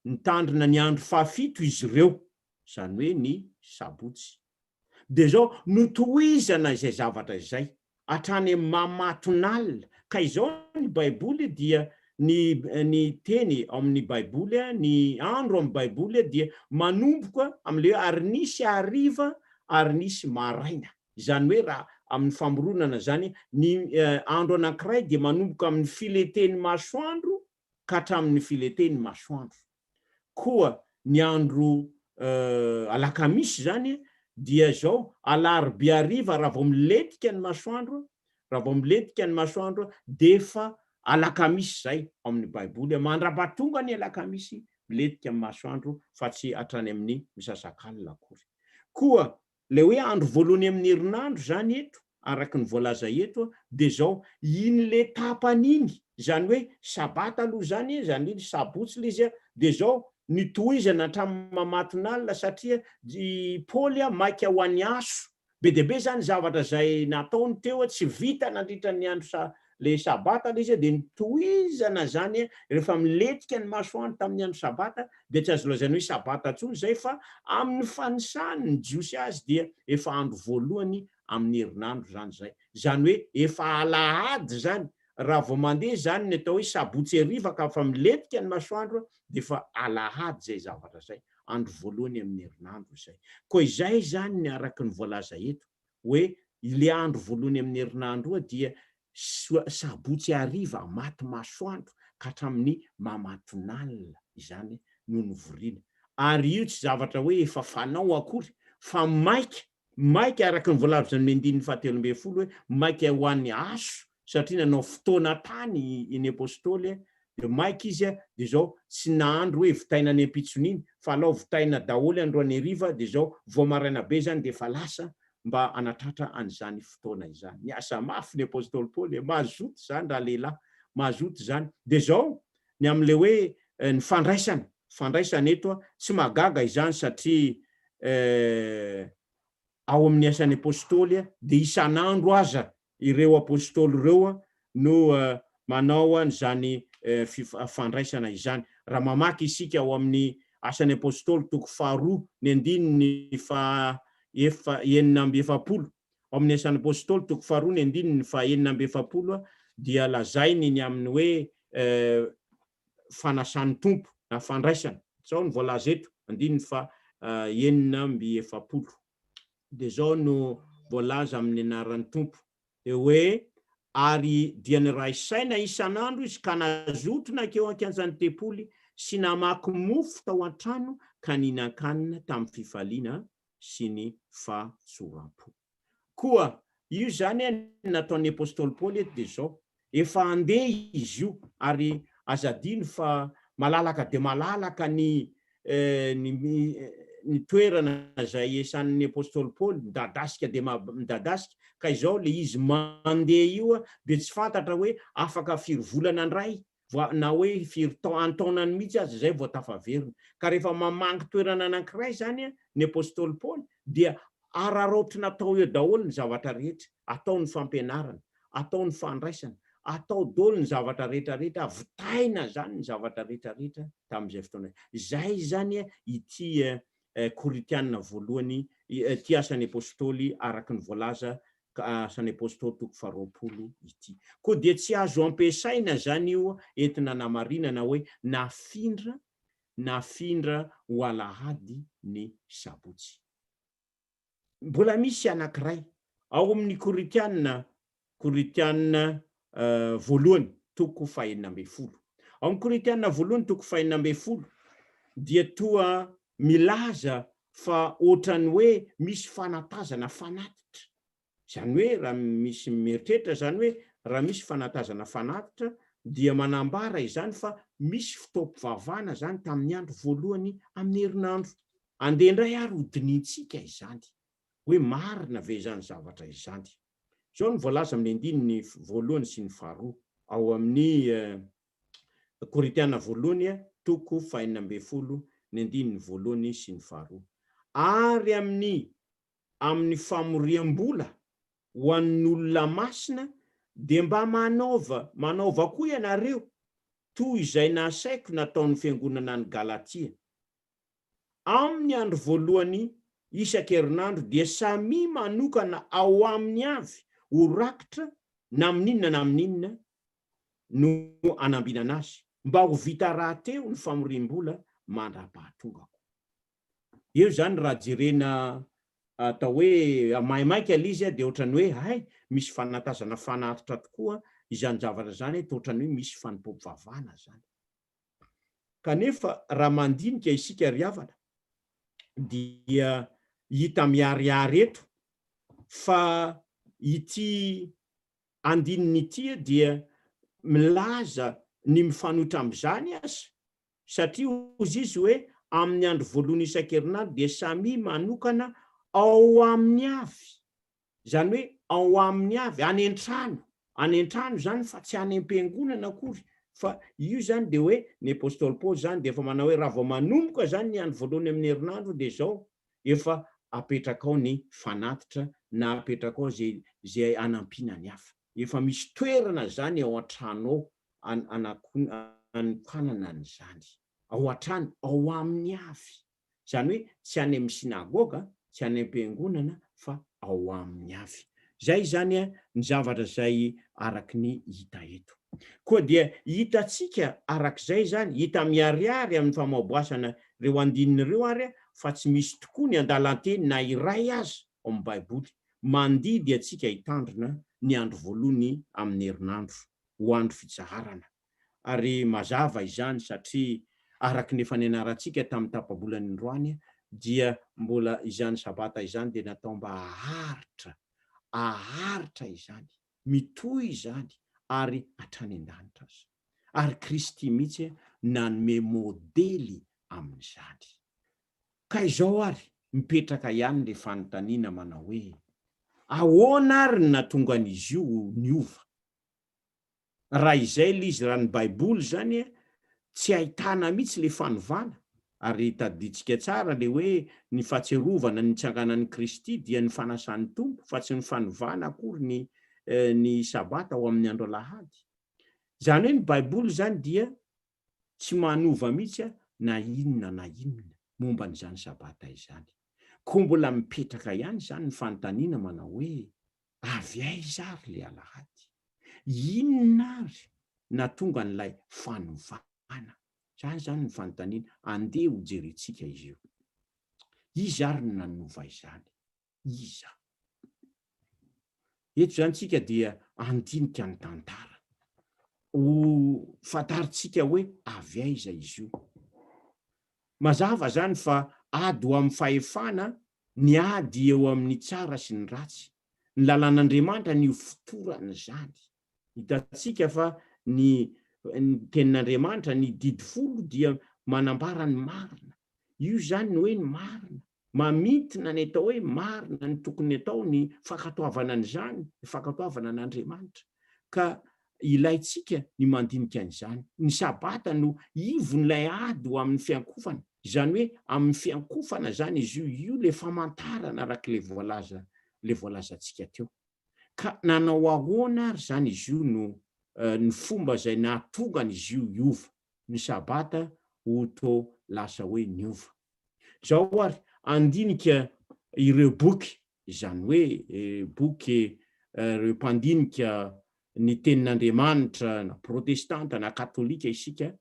nitandrina ny andro fahafito izy ireo, zany hoe ny sabotsy. De zao notohizana izay zavatra izay hatrany mamatonalina. Ka izao ny baiboly dia ny teny amin'ny baiboly, ny andro amin'ny baiboly dia manomboka am'le ary nisy hariva ary nisy maraina. Zany hoe raha amin'ny famoronana zany ny andro anankiray dia manomboka amin'ny fileteny masoandro ka hatramin'ny fileteny masoandro. Koa ny andro alakamisy zany dia zao alarobia hariva raha vao miletika ny masoandro raha vao milentika ny masoandro de fa alakamisy zay amin'ny baiboly mandrapatonga ny alakamisy milentika amin'ny masoandro fa tsy hatrany amin'ny misasakalina akory. Koa le hoe andro voalohany amin'ny herinandro zany eto araky ny voalaza eto de zao iny le tapan'iny zany hoe sabata aloha zany zany iny sabotsy le izy de zao nitohizana hatramin'ny mamatonalina satria Paoly maika ho an'ny aso be de be zany zavatra zay nataony teo tsy vita nandritra ny andro le sabata le izy de nitohizana zany rehefa miletika ny masoandro tamin'ny andro sabata de tsy azo lazaina hoe sabata tsony zay fa amin'ny fanisany ny jiosy azy dia efa andro voalohany amin'ny herinandro zany zay. Zany hoe efa alahady zany raha vao mandeha zany ny atao hoe sabotsy hariva ka fa miletika ny masoandro de fa alahady zay zavatra zay andro voalohany amin'ny herinandro zay. Koa izay zany ny araky ny voalaza eto hoe ile andro voalohany amin'ny herinandro dia sabotsy hariva maty masoandro ka hatramin'ny mamatonalina izany no novoriana. Ary io tsy zavatra hoe efa fanao akory fa maika araky ny voalavitra ny andininy 17 hoe maika ho an'ny aso satria nanao fotoana tany iny apôstôly de maika izy de zao tsy nahandro hoe vitaina any ampitsoniny fa alao vitaina daholy androany hariva de zao vao maraina be zany de fa lasa mba anatratra an'izany fotoana izany. Niasa mafy ny apôstôly Paoly mazoto zany raha lehilahy mazoto zany de zao ny am'le hoe ny fandraisana eto tsy magaga izany satria ao amin'ny asan'ny apôstôly de isan'andro aza ireo apôstôly ireo no manao an'izany fandraisana izany. Raha mamaky isika ao amin'ny asan'ny apôstôly toko 2 ny andininy enina amby efapolo ao amin'ny asan'ny apôstôly toko 2 ny andininy enina amby efapolo dia lazainy ny amin'ny hoe fanasan'ny tompo na fandraisana zao ny voalaza eto andininy enina amby efapolo de zao no voalaza amin'ny anaran'ny tompo de hoe ary dia ny ray saina isan'andro izy ka nazotona keo ankianjany tempoly sy namaky mofo tao an-trano ka nihinan-kanina tamin'ny fifaliana sy ny fahatsoram-po. Koa io zany nataon'ny apôstôly Paoly de zao efa andeha izy io ary azadiny fa malalaka de malalaka ny toerana zay esan'ny apôstôly Paoly midadasika de midadasika ka izao le izy mandeha io de tsy fantatra hoe afaka firy volana andray na hoe firy antaonany mihitsy azy zay vao tafaverina ka rehefa mamangy toerana anankiray zany ny apôstôly Paoly dia ararotrina atao eo daholo ny zavatra rehetra atao ny fampianarana atao ny fandraisana atao daholo ny zavatra rehetrarehetra vitaina zany ny zavatra rehetrarehetra tamin'izay fotoana zay zany ity koritianina voalohany ty asan'ny apôstôly araky ny voalaza asan'ny apôstôly toko 20 ity. Koa dia tsy azo ampiasaina zany io entina namarinana hoe nafindra ho alahady ny sabotsy. Mbola misy anankiray ao amin'ny koritianina voalohany toko 4:4. Ao amin'ny koritianina voalohany toko 4:4 dia toa milaza fa ohatrany hoe misy fanatazana fanatitra. Zany hoe raha misy mieritreritra zany hoe raha misy fanatazana fanatitra dia manambara izany fa misy fotoam-pivavahana zany tamin'ny andro voalohany amin'ny herinandro. Andeha indray ary ho dinitsika izany hoe marina ve zany zavatra izany. Zao ny voalaza amin'ny andininy voalohany sy ny faharoa ao amin'ny koritianina voalohany toko 4:4 ny andininy voalohany sy ny faharoa. Ary amin'ny famoriam-bola ho an'olona masina de mba manaova koa ianareo toy izay nasaiko nataon'ny fiangonana ny Galatia. Amin'ny andro voalohany isan-kerinandro dia samy manokana ao amin'ny avy ho rakitra na amin'inona no anambinana azy mba ho vita rahateo ny famoriam-bola mandra-pahatongako. Eo zany raha jerena atao hoe maimaika lizy de ohatrany hoe hay misy fanatazana fanatitra tokoa izany zavatra zany ohatrany hoe misy fanimpom-pivavahana zany. Kanefa raha mandinika isika ry havana dia hita miariary eto fa ity andininy tia dia milaza ny mifanotra am'izany aza satria ozy izy hoe amin'ny andro voalohany isan-kerinandro dia samy manokana ao amin'ny avy, zany hoe ao amin'ny avy any an-trano zany fa tsy any am-piangonana akory fa io zany de hoe ny apôstôly Paoly zany de efa manao hoe raha vao manomboka zany ny andro voalohany amin'ny herinandro de zao efa apetraka ao ny fanatitra na apetraka ao zay anampina ny hafa, efa misy toerana zany ao an-trano ao anokana an'izany ao an-trano ao amin'ny avy, zany hoe tsy any amin'ny sinagoga, tsy any am-piangonana fa ao amin'ny avy. Zay zany ny zavatra zay araky ny hita eto. Koa dia hitatsika arak'izay zany hita miariary amin'ny famaboasana reo andininy reo ary fa tsy misy tokoa ny andalanteny na iray aza ao amin'ny baiboly mandidy atsika hitandrina ny andro voalohany amin'ny herinandro ho andro fitsaharana. Ary mazava izany satria araky ny efa nianarantsika tamin'ny tapabolany androany dia mbola izany sabata izany dia natao mba aharitra izany, mitohy izany ary hatrany an-danitra azy. Ary Kristy mihitsy nanome modely amin'izany. Ka izao ary mipetraka ihany le fanontaniana manao hoe ahoana ary ny nahatonga an'izy io niova? Raha izay izy raha ny baiboly zany tsy ahitana mihitsy le fanovana, ary tadiditsika tsara le hoe ny fahatserovana ny tsanganan'ny Kristy dia ny fanasan'ny tompo fa tsy ny fanovana akory ny sabata ao amin'ny andro alahady. Zany hoe ny baiboly zany dia tsy manova mihitsy na inona momba n'izany sabata izany. Ko mbola mipetraka ihany zany ny fanontaniana manao hoe avy aiza ary le alahady? Inona ary nahatonga n'ilay fanovana? Zany ny fanontaniana, andeha ho jerentsika izy io. Iza ary ny nanova izany? Iza? Eto zany tsika dia andinika ny tantara ho fantaritsika hoe avy aiza izy io. Mazava zany fa ady ho amin'ny fahefana ny ady eo amin'ny tsara sy ny ratsy, ny lalàn'Andriamanitra ny fotorana zany. Hitatsika fa ny tenin'Andriamanitra ny didy folo dia manambara ny marina. Io zany ny hoe ny marina, mamintina ny atao hoe marina ny tokony atao ny fakatoavana n'izany, ny fakatoavana n'Andriamanitra. Ka ilaitsika ny mandinika an'izany. Ny sabata no ivon'ilay ady ho amin'ny fiankofana, zany hoe amin'ny fiankofana zany izy io le famantarana araka le voalazantsika teo. Ka nanao ahoana ary zany izy io no ny fomba zay nahatonga izy io iova, ny sabata ho to lasa hoe niova. Zao ary andinika ireo boky, zany hoe boky ireo mpandinika ny tenin'Andriamanitra na protestanta na katolika isika,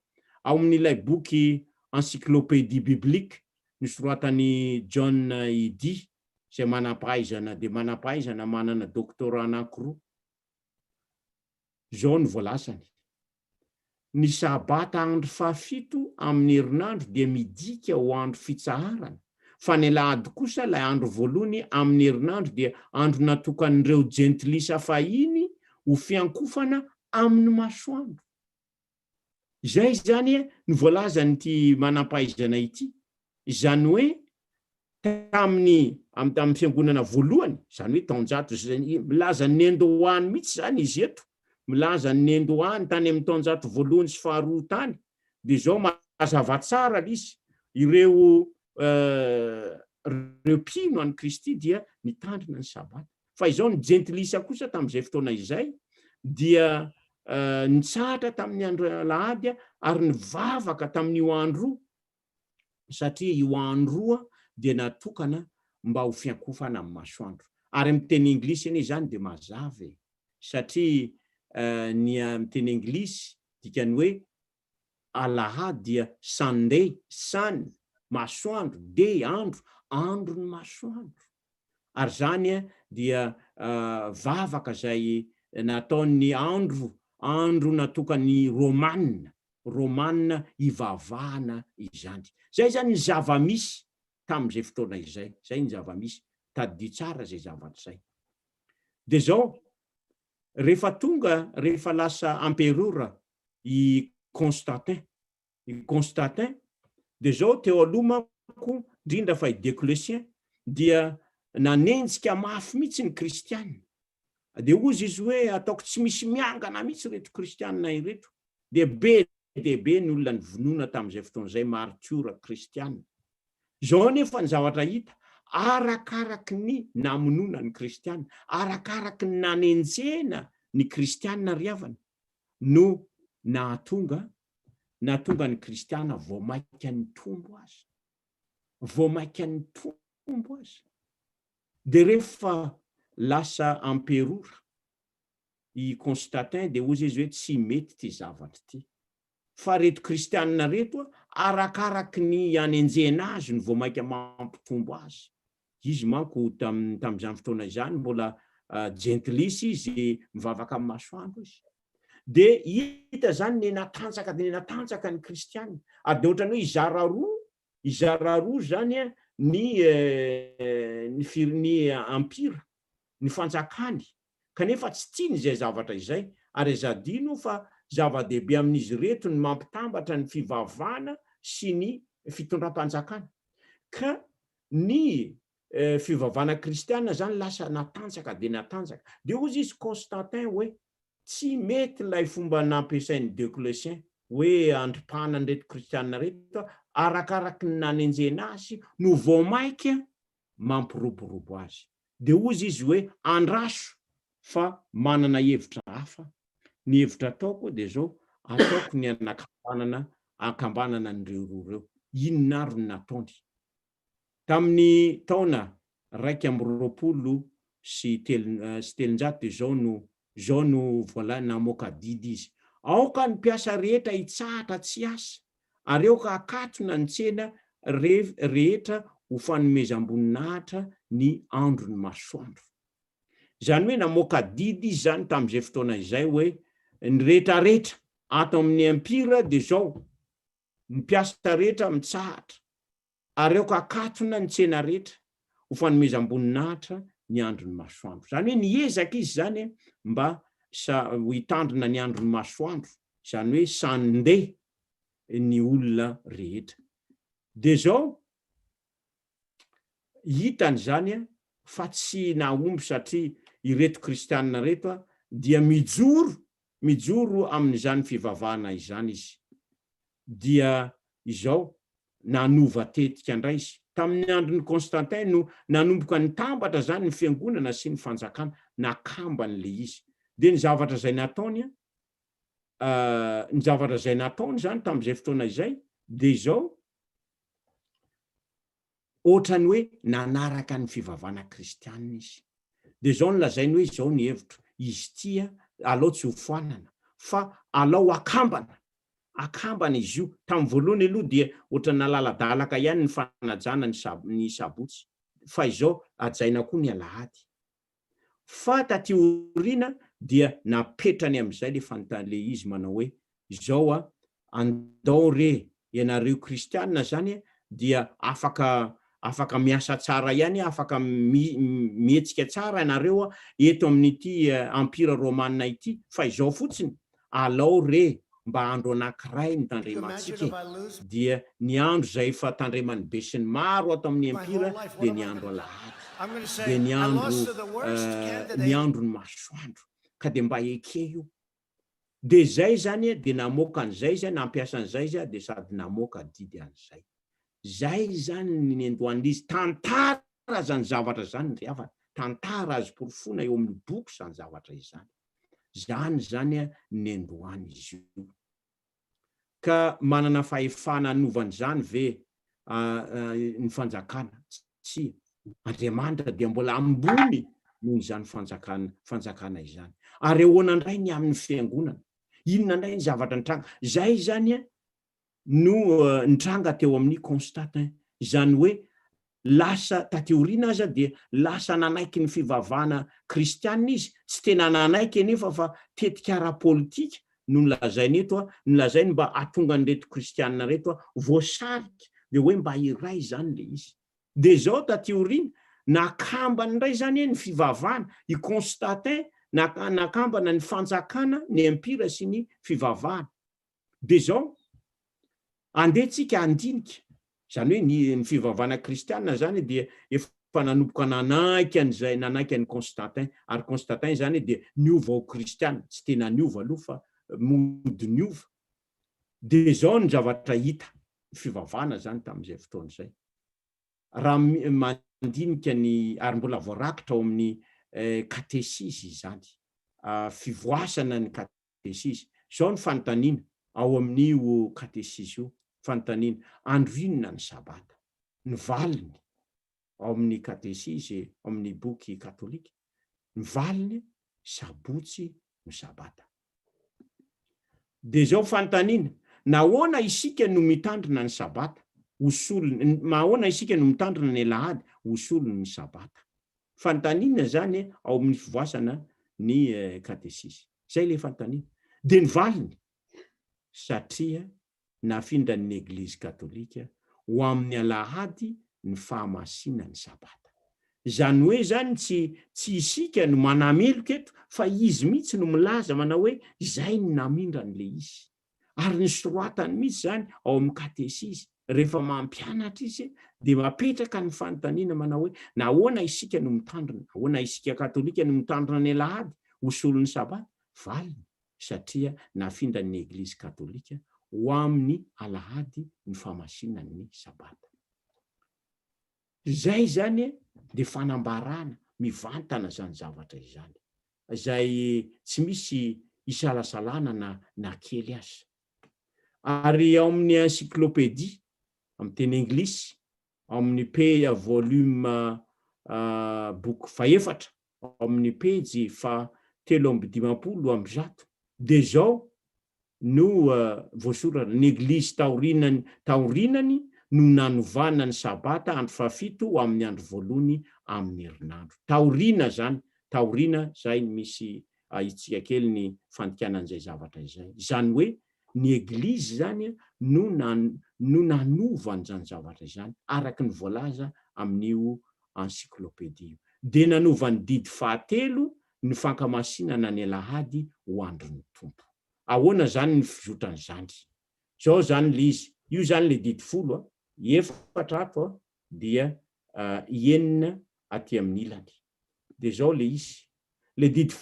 ao amin'ilay boky encyclopédie biblique nosoratan'ny John Idi zay manampahaizana manana doctorat anankiroa. Zao ny voalasany: ny sabata andro fahafito amin'ny herinandro dia midika ho andro fitsaharana, fa ny alahady kosa ilay andro voalohany amin'ny herinandro dia andro natokan'ireo jentilisa fahiny ho fiankofana amin'ny masoandro. Izay zany ny voalazan'ity manampahaizana ity, izany hoe tamin'ny fiangonana voalohany, zany hoe taonjato, milaza ny Nendoany mihitsy zany izy eto, milaza ny Nendoany tany amin'ny taonjato voalohany sy faharoa tany. De zao mazava tsara izy ireo mpino an'i Kristy dia nitandrina ny sabata. Fa izao ny jentilisa kosa tamin'izay fotoana izay dia nitsahatra tamin'ny andro alahady ary nivavaka tamin'io andro, satria io andro dia natokana mba ho fiankofana amin'ny masoandro. Ary amin'ny teny anglisy eny izany dia mazava satria ny amin'ny teny anglisy dikany hoe alahady dia Sunday, sun, masoandro, day, andro ny masoandro. Ary zany dia vavaka zay nataon'ny andro natokany romanina ivavahana izany. Zay zany ny zava-misy tamin'izay fotoana izay. Zay ny zava-misy, tadidy tsara zay zavatra zay. De zao rehefa tonga rehefa lasa amperora i Constantin de zao teo alomako indrindra fa i Dioclétien dia nanenjika mafy mihitsy ny kristianina de ozy izy hoe ataoko tsy misy miangana mihitsy reto kristianina ireto de be ny olona ny vonoina tamin'izay fotoan'izay martiora kristianina zao nefa ny zavatra hita arakaraky ny namonoana ny kristianina arakaraky ny nanenjena ny kristianina riavana no nahatonga ny kristiana voamaika ny tombo azy de rehefa lasa amperora i Constantin de ozy izy hoe tsy mety ty zavatra ty fa reto kristianina reto arakaraky ny anenjena azy ny voamaika mampitombo azy izy manko tam'izany fotoana izany mbola gentlisy izy mivavaka amin'ny masoandro izy de hita zany natanjaka ny kristianina ary de ohatrany hoe izara roa zany ny ampira ny fanjakany kanefa tsy tiany zay zavatra izay ary zadino fa zava-dehibe amin'izy reto ny mampitambatra ny fivavahana sy ny fitondram-panjakana ka ny fivavahana kristianina zany lasa natanjaka de ozy izy Constantin hoe tsy mety lay fomba nampiasain'ny Dioclétien hoe andripahana reto kristianina reto arakaraky ny nanenjena azy no voamaika mampiroborobo azy de ozy izy hoe andraso fa manana hevitra hafa ny hevitra ataoko de zao ataoko ny akambanana nyreo roa reo inona ary ny nataony tamin'ny taona 120 sy telonjato de zao no vola namoaka didy izy aoka ny mpiasa rehetra hitsahatra tsy asa ary aoka akatona ny tsena rehetra ho fanomezam-boninahitra ny andro ny masoandro zany hoe namoaka didy izy zany tamin'izay fotoana izay hoe ny rehetrarehetra ato amin'ny empira de zao ny mpiasa rehetra mitsahatra ary aoka akatona ny tsena rehetra ho fanomezam-boninahitra ny andro ny masoandro zany hoe niezaka izy zany mba ho hitandrina ny andro ny masoandro zany hoe sandeha ny olona rehetra de zao hitany zany fa tsy nahomby satria ireto kristianina reto dia mijoro amin'izany fivavahana izany izy dia izao nanova tetika indray izy tamin'ny andron'ny Constantin no nanomboka ny tambatra zany ny fiangonana sy ny fanjakana nakambany le izy de ny zavatra zay nataony zany tamin'izay fotoana izay de zao ohatrany hoe nanaraka ny fivavahana kristianina izy de zao nolazainy hoe zao ny hevitro izy tia alao tsy ho foanana fa alao akambana izy io tamin'ny voalohany aloha dia ohatra nalaladalaka ihany ny fanajana ny sabotsy fa izao ajaina koa ny alahady fa taty oriana dia napetrany amin'izay le izy manao hoe izao andao re ianareo kristianina zany dia afaka miasa tsara ihany afaka mietsika tsara ianareo eto amin'ity ampira romanina ity fa izao fotsiny alao re mba andro anankiray ny tandremantsika dia ny andro zay fa tandreman'ny be sy ny maro ato amin'ny empira de ny andro alahady de ny andro ny masoandro ka de mba eke io de zay zany de namoaka an'izay zay nampiasa an'izay zay de sady namoaka didy an'izay zay zany ny andohan'izy tantara zany zavatra zany ry havana tantara azy porofona eo amin'ny boky zany zavatra izany zany ny andohany izy io ka manana fahefana anovany zany ve ny fanjakana tsy Andriamanitra dia mbola ambony noho izany fanjakana izany ary ahoana indray ny amin'ny fiangonana inona indray ny zavatra nitranga zay zany no nitranga teo amin'ny Constantin izany hoe lasa tateoriana aza dia lasa nanaiky ny fivavahana kristianina izy tsy tena nanaiky nefa fa tetika ara-politika no nolazainy eto nolazainy mba atonga ny reto kristianina reto voasarika de hoe mba iray zany le izy de zao tateoriana nakambany indray zany ny fivavahana i Constantin nakambana ny fanjakana ny empira sy ny fivavahana. De zao andetsika andinika, zany hoe ny fivavahana kristianina zany dia efa nanomboka nanaiky an'ny Constantin, ary Constantin zany dia niova ao kristianina, tsy tena niova aloha fa mody niova. De zao ny zavatra hita fivavahana zany tamin'izay fotoana zay. Raha mandinika ny ary mbola voarakitra ao amin'ny katesisy zany, fivoasana ny katesisy. Zao ny fanontaniana ao amin'io katesisy io, fanontaniana andrinona ny sabata, ny valiny ao amin'ny katesisy, ao amin'ny boky katolika, ny valiny sabotsy ny sabata. De zao fanontaniana, nahoana isika no mitandrina ny sabata, mahoana isika no mitandrina ny alahady, hosolony ny sabata. Fanontaniana zany ao amin'ny fivoasana ny katesisy. Zay le fanontaniana. De ny valiny, satria nafindra ny Eglizy katolika ho amin'ny alahady ny fahamasinana ny sabata. Zany hoe zany tsy isika no manameloka eto, fa izy mihitsy no milaza manao hoe zay no namindra an'le izy. Ary ny soratany mihitsy zany ao amin'ny katesisy, rehefa mampianatra izy de mapetraka ny fanontaniana manao hoe nahoana isika no mitandrina, nahoana isika katolika no mitandrina ny alahady hosolon'ny sabata, valiny satria nafindra ny Eglizy katolika ho amin'ny alahady ny fahamasinana ny sabata. Zay zany de fanambarana mivantana zany zavatra izany, zay tsy misy isalasalana na kely azy. Ary ao amin'ny encyclopédie amin'ny teny anglisy, ao amin'ny volume boky faefatra, ao amin'ny pejy 350. De zao no voasoratra ny Eglizy taorinany no nanovana ny sabata andro fahafito ho amin'ny andro voalohany amin'ny herinandro. Taorina zany, taorina zay misy itsika kely ny fandikanan'izay zavatra izay. Zany hoe ny Eglizy zany no nanova an'izany zavatra izany araka ny voalaza amin'io encyclopédie. De nanova ny didy 7 ny fankamasinana ny alahady ho andron'ny tompo. Ahoana zany ny fizotran'izany? Zao zany le izy. Io zany le didy 10, 4 dia 9 aty amin'ny ilany. De zao le izy. Le didy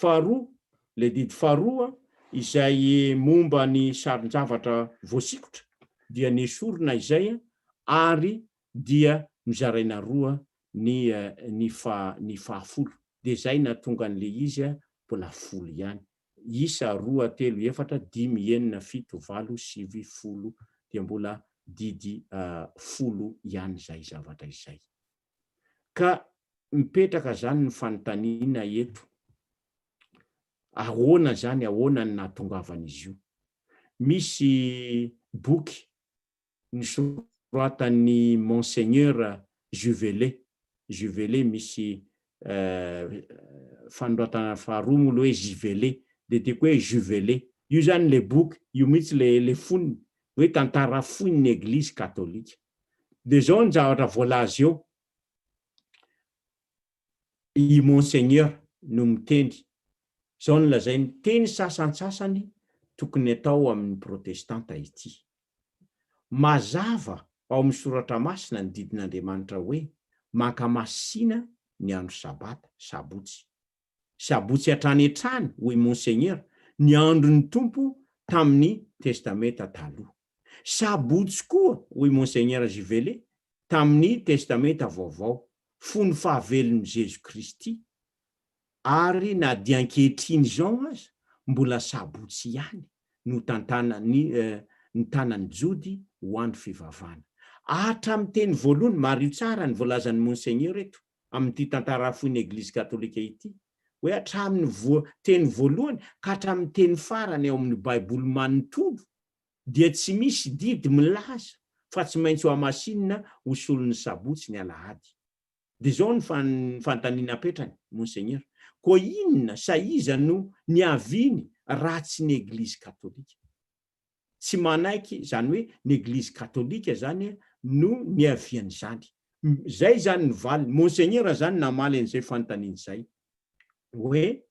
faharoa izay momba ny saron-javatra voasikotra dia nesorina izay, ary dia mizaraina roa ny fahafolo. De zay natonga an'le izy mbola 10 ihany. Isa 2, 3, 4, 5, 6, 7, 8, 9, 10 dia mbola didy 10 ihany zay zavatra izay. Ka mipetraka zany ny fanontaniana eto. Ahoana zany, ahoana ny nahatongavan'izy io? Misy boky nisoratan'ny Monseigneur Juvelet, misy fanoratana faharoa moa hoe Juvelet, de teko hoe Juvelet. Io zany le boky, io mihitsy le foniny, hoe tantara foin'ny Eglizy katolika. De zao ny zavatra voalaza eo, i Monseigneur no miteny, zao ny lazainy teny sasantsasany tokony atao amin'ny protestanta ity. Mazava ao amin'ny soratra masina ny didin'Andriamanitra hoe mankamasina ny andro sabata, sabotsy hatrany hoy Monseigneur ny andron'ny tompo tamin'ny testamenta taloha. Sabotsy koa hoy Monseigneur Juvelet tamin'ny testamenta vaovao, fony fahavelon'i Jésus Kristy, ary na dia ankehitriny zao aza mbola sabotsy ihany no ny tanan'ny jody ho andro fivavahana. Hatramin'ny teny voalohany, mario tsara ny voalazan'ny Monseigneur eto amin'ity tantara foin'ny Eglizy katolika ity, hoe hatramin'ny teny voalohany ka hatramin'ny teny farany ao amin'ny baiboly manontolo dia tsy misy didy milaza fa tsy maintsy ho amasinina hosolon'ny sabotsy ny alahady. De zao ny fanontaniana apetrany Monseigneur, koa inona saiza no niaviny ratsy ny Eglizy katolika? Tsy manaiky zany hoe ny Eglizy katolika zany no niavian'izany. Zay zany ny valiny. Monseigneur zany namaly an'izay fanontaniana izay, hoe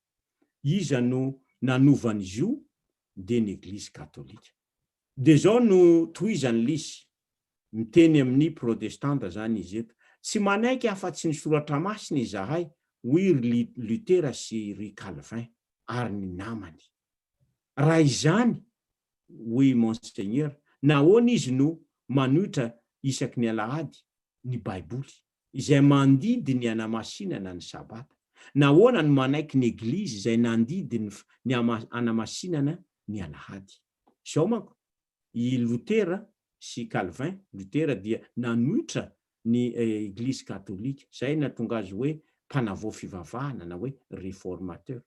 iza no nanovan'izy io de ny eglizy katolika. De zao no toizany lisy miteny amin'ny protestanta zany izy eto, tsy manaiky afa-tsy ny soratra masina izahay hoy ry Lutera sy ry Calvin ary ny namany. Raha izany hoy Monseigneur, nahoana izy no manohitra isaky ny alahady ny baiboly izay mandidy ny anamasinana ny sabata? Nahoana no manaiky ny eglizy izay nandidy ny anamasinana ny alahady? Zao manko i Lutera sy Calvin, Lutera dia nanohitra ny eglizy katolika, zay natonga azy hoe mpanavao fivavahana na hoe réformateur.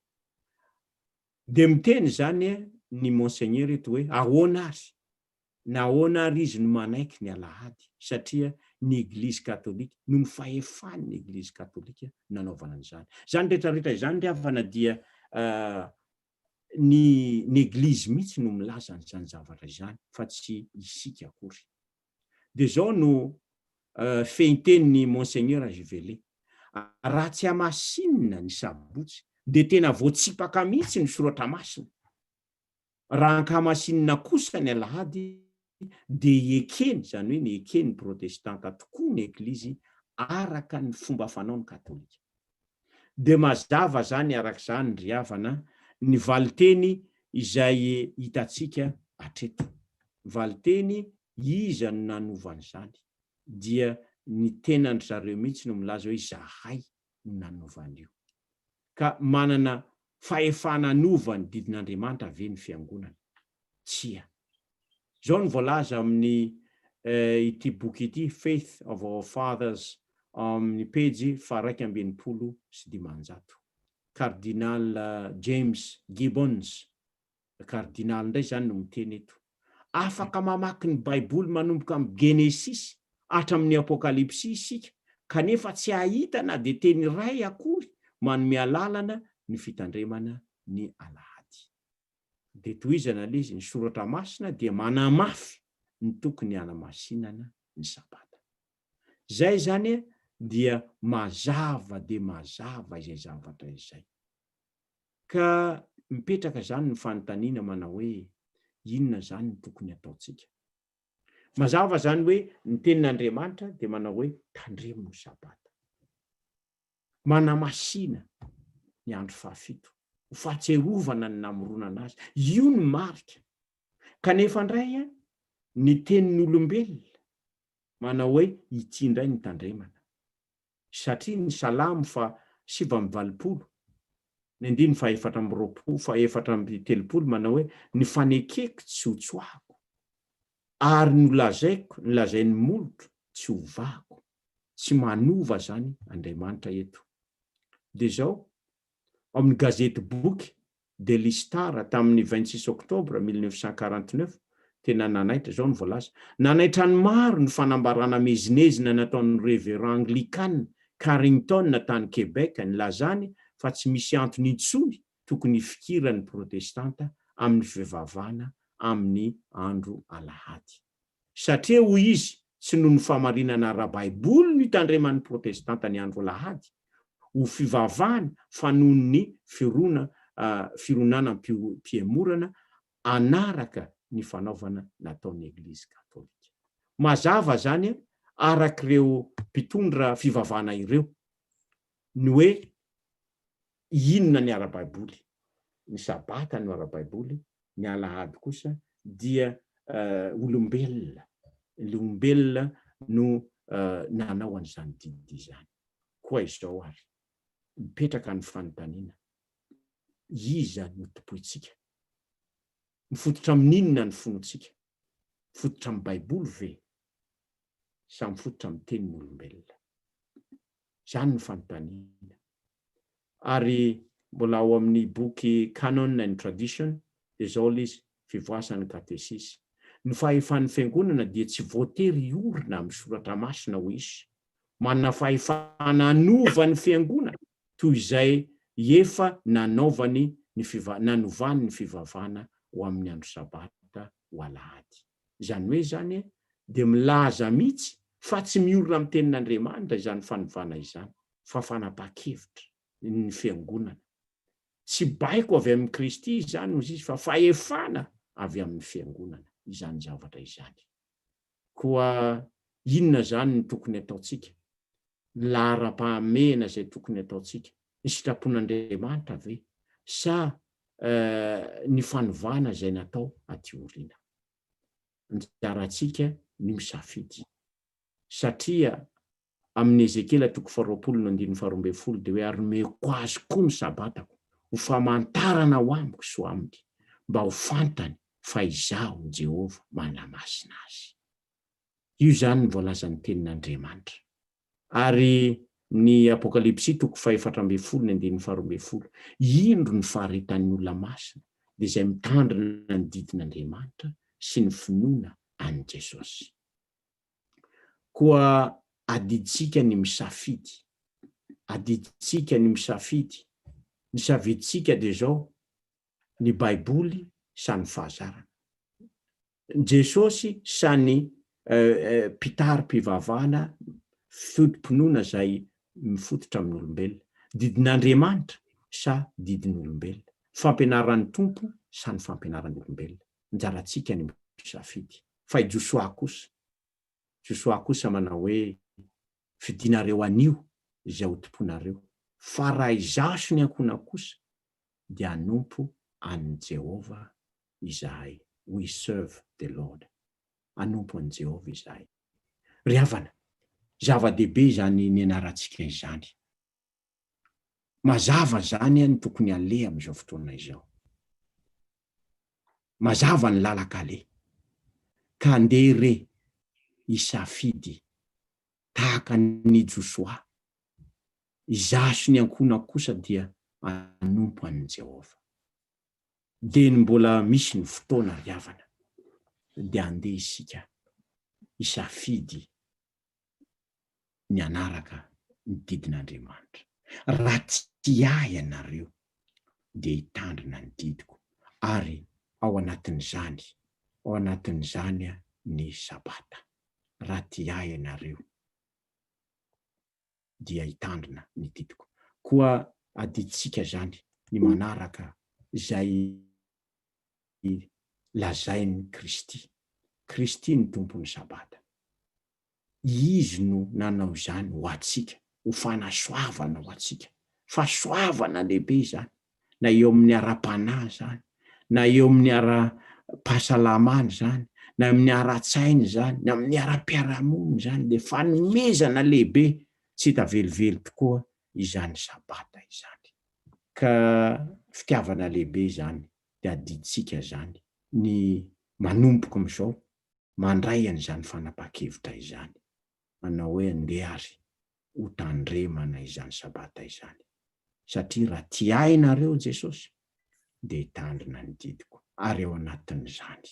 De miteny zany ny Monseigneur eto hoe ahoana ary, nahoana ary izy no manaiky ny alahady, satria ny eglizy katolika no ny fahefan'ny eglizy katolika nanaovana an'izany. Zany rehetrarehetra izany ry havana dia ny eglizy mihitsy no milaza an'izany zavatra izany fa tsy isika akory. De zao no fehinteny Monseigneur Ajivele, raha tsy hamasinina ny sabotsy de tena voatsipaka mihitsy ny soratra masina. Raha ankamasinina kosa ny alahady de ekeny, zany hoe ny ekeny protestanta tokoa ny eglizy araka ny fomba fanaony katolika. De mazava zany arak'izany ry havana ny valiteny izay hitatsika hatreto. Valiteny iza no nanovan'izany, dia ny tenandry zareo mihitsy no milaza hoe zahay no nanovan'io. Ka manana fahefana novany didin'Andriamanitra ve ny fiangonana? Tsia. Zao no voalaza amin'ny ity boky ity, Faith of Our Fathers, amin'ny pejy 295. Cardinal James Gibbons, cardinal ndray zany no miteny eto. Afaka mamaky ny baiboly manomboka amin'ny Genesis hatramin'ny Apokalipsy isika, kanefa tsy ahita na de teny ray akory manome lalana ny fitandremana ny alahady. De toizana izy ny soratra masina dia manamafy ny tokony anamasinana ny sabata. Zay zany dia mazava de mazava izay zavatra izay. Ka mipetraka zany ny fanontaniana manao hoe inona zany ny tokony ataotsika? Mazava zany hoe ny tenin'Andriamanitra de manao hoe tandremo ny sabata. Manamasina ny andro fahafito, ho fahatserovana ny namoronana azy. Io ny marika. Kanefa ndray ny tenin'olombelona manao hoe ity indray ny tandremana. Satria ny Salamo 7:20, ny 4:4 manao hoe ny fanekeko tsy ho tsoahako, ary nolazain'ny molotro tsy hovako. Tsy manova zany Andriamanitra eto. De zao amin'ny gazety boky de l'Histoire tamin'ny 26 octobre 1949 tena nanaitra, zao ny voalaza: nanaitra ny maro ny fanambarana mezinezina nataon'ny révérend anglican Carrington tany Québec, ny lazany fa tsy misy antony intsony tokony ifikiran'ny protestanta amin'ny fivavahana amin'ny andro alahady. Satria hoy izy, tsy noho ny famarinana ara-baiboly ny tandreman'ny protestanta ny andro alahady, ho fivavahana fa noho ny fironana mpiemorana anaraka ny fanaovana nataon'ny eglizy katolika. Mazava zany arak'ireo mpitondra fivavahana ireo ny hoe inona ny ara-baiboly. Ny sabata no ara-baiboly, ny alahady kosa dia olombelona no nanao an'izany didy izany. Koa izao ary mipetraka ny fanontaniana, iza no tompoitsika? Mifototra amin'inona ny fonontsika? Mifototra amin'ny baiboly ve sa mifototra amin'ny tenin'olombelona? Zany ny fanontaniana. Ary mbola ao amin'ny boky Canon and Tradition de zao izy fivoasan'ny katesisy. Ny fahefan'ny fiangonana dia tsy voatery iorina amin'ny soratra masina ho isy. Manana fahefana anova ny fiangonana toy izay efa nanovany ny fivavahana ho amin'ny andro sabata ho alahady. Zany hoe zany de milaza mihitsy fa tsy miorina amin'ny tenin'Andriamanitra izany fanovana izany, fa fanapaha-kevitra ny fiangonana. tsy baiko avy amin'ny Kristy izany ozy izy fa fahefana avy amin'ny fiangonana izany zavatra izany. Koa inona zany ny tokony ataontsika? Lara-pahamehana zay tokony ataontsika, ny sitrapon'Andriamanitra ve sa ny fanovana zay natao aty aoriana? Anjarantsika ny misafidy, satria amin'ny Ezekela 20:12 dia hoe ary meko azy koa ny sabatako ho famantarana ho amiko so aminy mba ho fantany fa izaho Jehova manamasina azy. Io zany ny voalazan'ny tenin'Andriamanitra. Ary ny Apokalipsy 4:12 indro ny faharetan'ny olona masina dia izay mitandrina ny didin'Andriamanitra sy ny finoana an' Jesosy. Koa adiditsika ny misafidy, adiditsika ny misafidy, ny saviditsika dia zao ny baiboly sa ny fahazarana, Jesosy sa ny mpitary-pivavahana fodi-pinoana zay mifototra amin'olombelona, didin'Andriamanitra sa didin'olombelona, fampianaran'ny tompo sa ny fampianaran'olombelona. Anjarantsika ny misafidy. Fa i Josoa kosa manao hoe fidinareo anio izay hotomponareo, fa raha izaso ny ankona kosa dia hanompo an' Jehova izahay. We serve the Lord. Hanompo an' Jehova izahay. Ry havana, zava-dehibe zany ny anarantsika izany. Mazava zany ny tokony aleha amin'izao fotoana izao. Mazava ny lalakale. Ka andeha re isafidy tahaka ny Josoa. Izaso ny ankona kosa dia hanompo an' Jehova. Dia ny mbola misy ny fotoana ry havana dia andeha isika isafidy ny anaraka ny didin'Andriamanitra. Raha tsy ahy ianareo dia hitandrina ny didiko, ary ao anatin'izany ny sabata. Raha ty ahy ianareo dia hitandrina ny didiko. Koa adiditsika zany ny manaraka izay lazain'ny Kristy. Kristy ny tompon'ny sabata. Izy no nanao zany ho atsika, ho fanasoavana ho atsika. Fahasoavana lehibe zany, na eo amin'ny ara-panahy zany, na eo amin'ny ara-pahasalamana zany, na amin'ny ara-tsainy zany, na amin'ny ara-piarahamonina zany, dia fanomezana lehibe tsy tavelively tokoa izany sabata izany. Ka fitiavana lehibe zany dia adiditsika zany ny manomboka amin'izao mandray an'izany fanapa-kevitra izany, manao hoe andeha ary ho tandremana izany sabata izany. Satria raha ty ahy nareo Jesosy dia hitandrina ny didiko, ary ao anatin'izany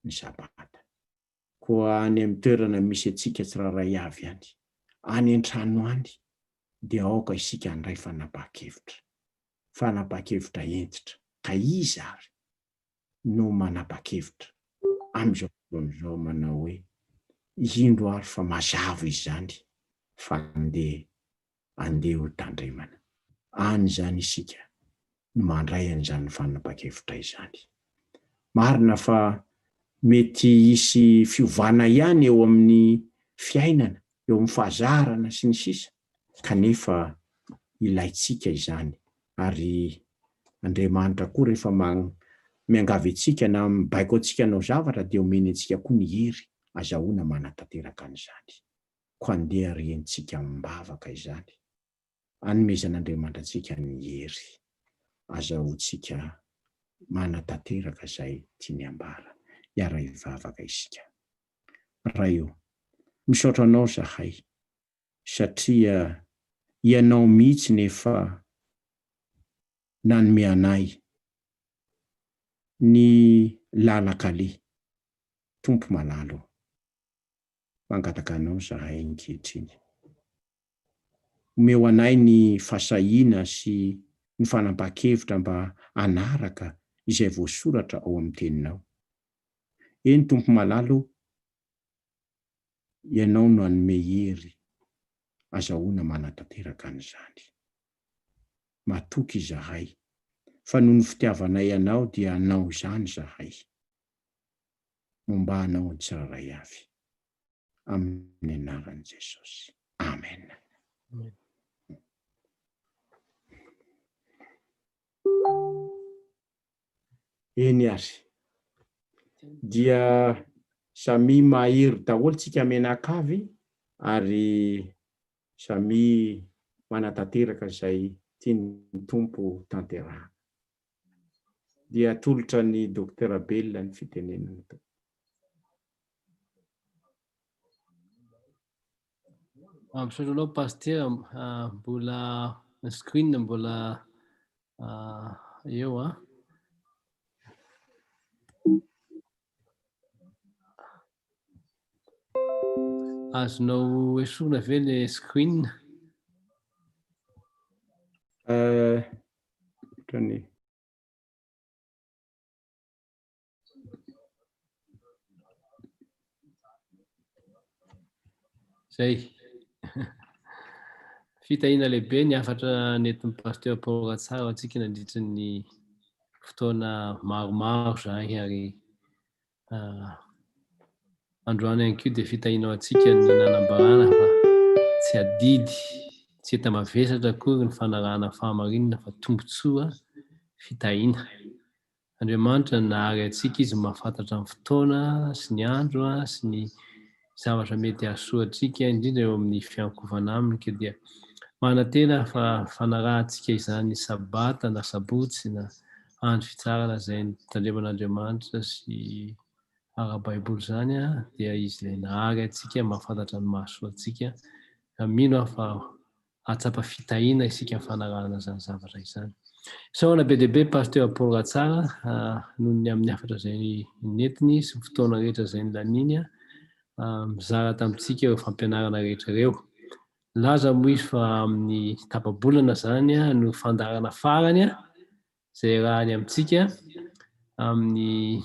ny sabata. Koa any amin'ny toerana misy antsika tsiraray avy any, any an-trano any, dia aoka isika handray fanapa-kevitra, fanapa-kevitra entitra. Ka izy ary no manapa-kevitra amin'izao fotoan'izao manao hoe indro ary fa mazava izany fa andeha ho tandremana. Any zany isika no mandray an'izany fanapa-kevitra izany. Marina fa mety hisy fiovana ihany eo amin'ny fiainana, eo amin'ny fahazarana sy ny sisa, kanefa ilaitsika izany. Ary Andriamanitra koa rehefa miangavy antsika na mibaiko antsika anao zavatra dia omeny antsika koa ny hery azahoana manatanteraka an'izany. Ko andeha riantsika mibavaka izany. Hanomezan'Andriamanitra antsika ny hery azahoantsika manatanteraka izay tiany ambara. Hiara hivavaka isika. Raha eo, misaotra anao zahay, satria ianao mihitsy nefa nanome anay ny lalakale. Tompo malalo, mangataka anao zahay ankehitriny. Omeo anay ny fasahiana sy ny fanapa-kevitra mba anaraka izay voasoratra ao amin'ny teninao. Eny Tompo malalo, ianao no hanome hery azahoana manatanteraka an'izany. Matoky zahay fa noho ny fitiavanay anao dia anao izany zahay. Momba anao ny tsiraray avy. Amin'ny anaran'i Jesosy. Amen. Eny ary. Dia samy mahery daholo tsika menakavy ary samy manatanteraka izay tiany tompo tanterahana. Dia tolotra ny Dokotera Bella ny fitenenana to. Misaotranao pasteur, mbola screen mbola eo a. Azonao esorina ve le screen? Ohatrany Zay. Fitahina lehibe ny afatra nentin'ny pasteur Paul Ratsara antsika nandritra ny fotoana maromaro zay ary androany ihany koa dia fitahinao antsika ny nanambarana fa tsy adidy, tsy hita mavesatra akory ny fanarahana fahamarinana fa tombotsoa fitahina. Andriamanitra nahary antsika izy mahafantatra ny fotoana sy ny andro sy ny zavatra mety hahasoa antsika indrindra eo amin'ny fiankovana aminy ka dia manantena fa fanarahantsika izany sabata na sabotsy na andro fitsarana izay tandreman'Andriamanitra sy ara-baiboly zany dia izy ilay nahary antsika mahafantatra ny mahasoa antsika. Mino aho fa atsapa fitahina isika fanarahana zany zavatra izany. Saona be dehibe pasteur Paul Ratsara noho ny amin'ny afatra izay nentiny sy fotoana rehetra izay nilaniny mizara tamintsika ireo fampianarana rehetra ireo. Laza moa izy fa amin'ny tapabolana zany no fandarana farany izay rahany amintsika amin'ny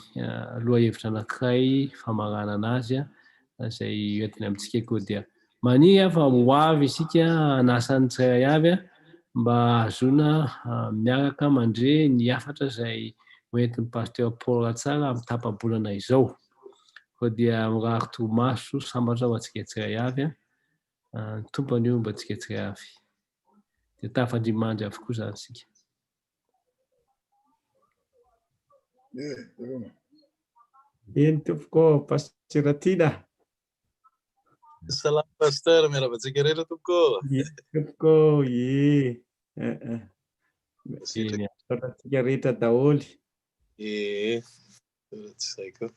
lohahevitra anankiray famarana anazy izay entiny amintsika koa dia maniry fa ho avy isika anasan'ny tsirairay avy mba hahazoana miaraka mandre ny afatra izay hoentin'ny pasteur Paul Ratsara amin'ny tapabolana izao. Koa dia mirary torimaso sambatra ho antsika tsiray avy ny tompony io mba antsika tsiray avy. Dia tafandrimandry avokoa zany isika. Eny tompoko pasteur Tina. Salama pasteur, miarabantsika rehetra tompoko. Tompoko, Sarotra rehetra daholo. Tsy saiko.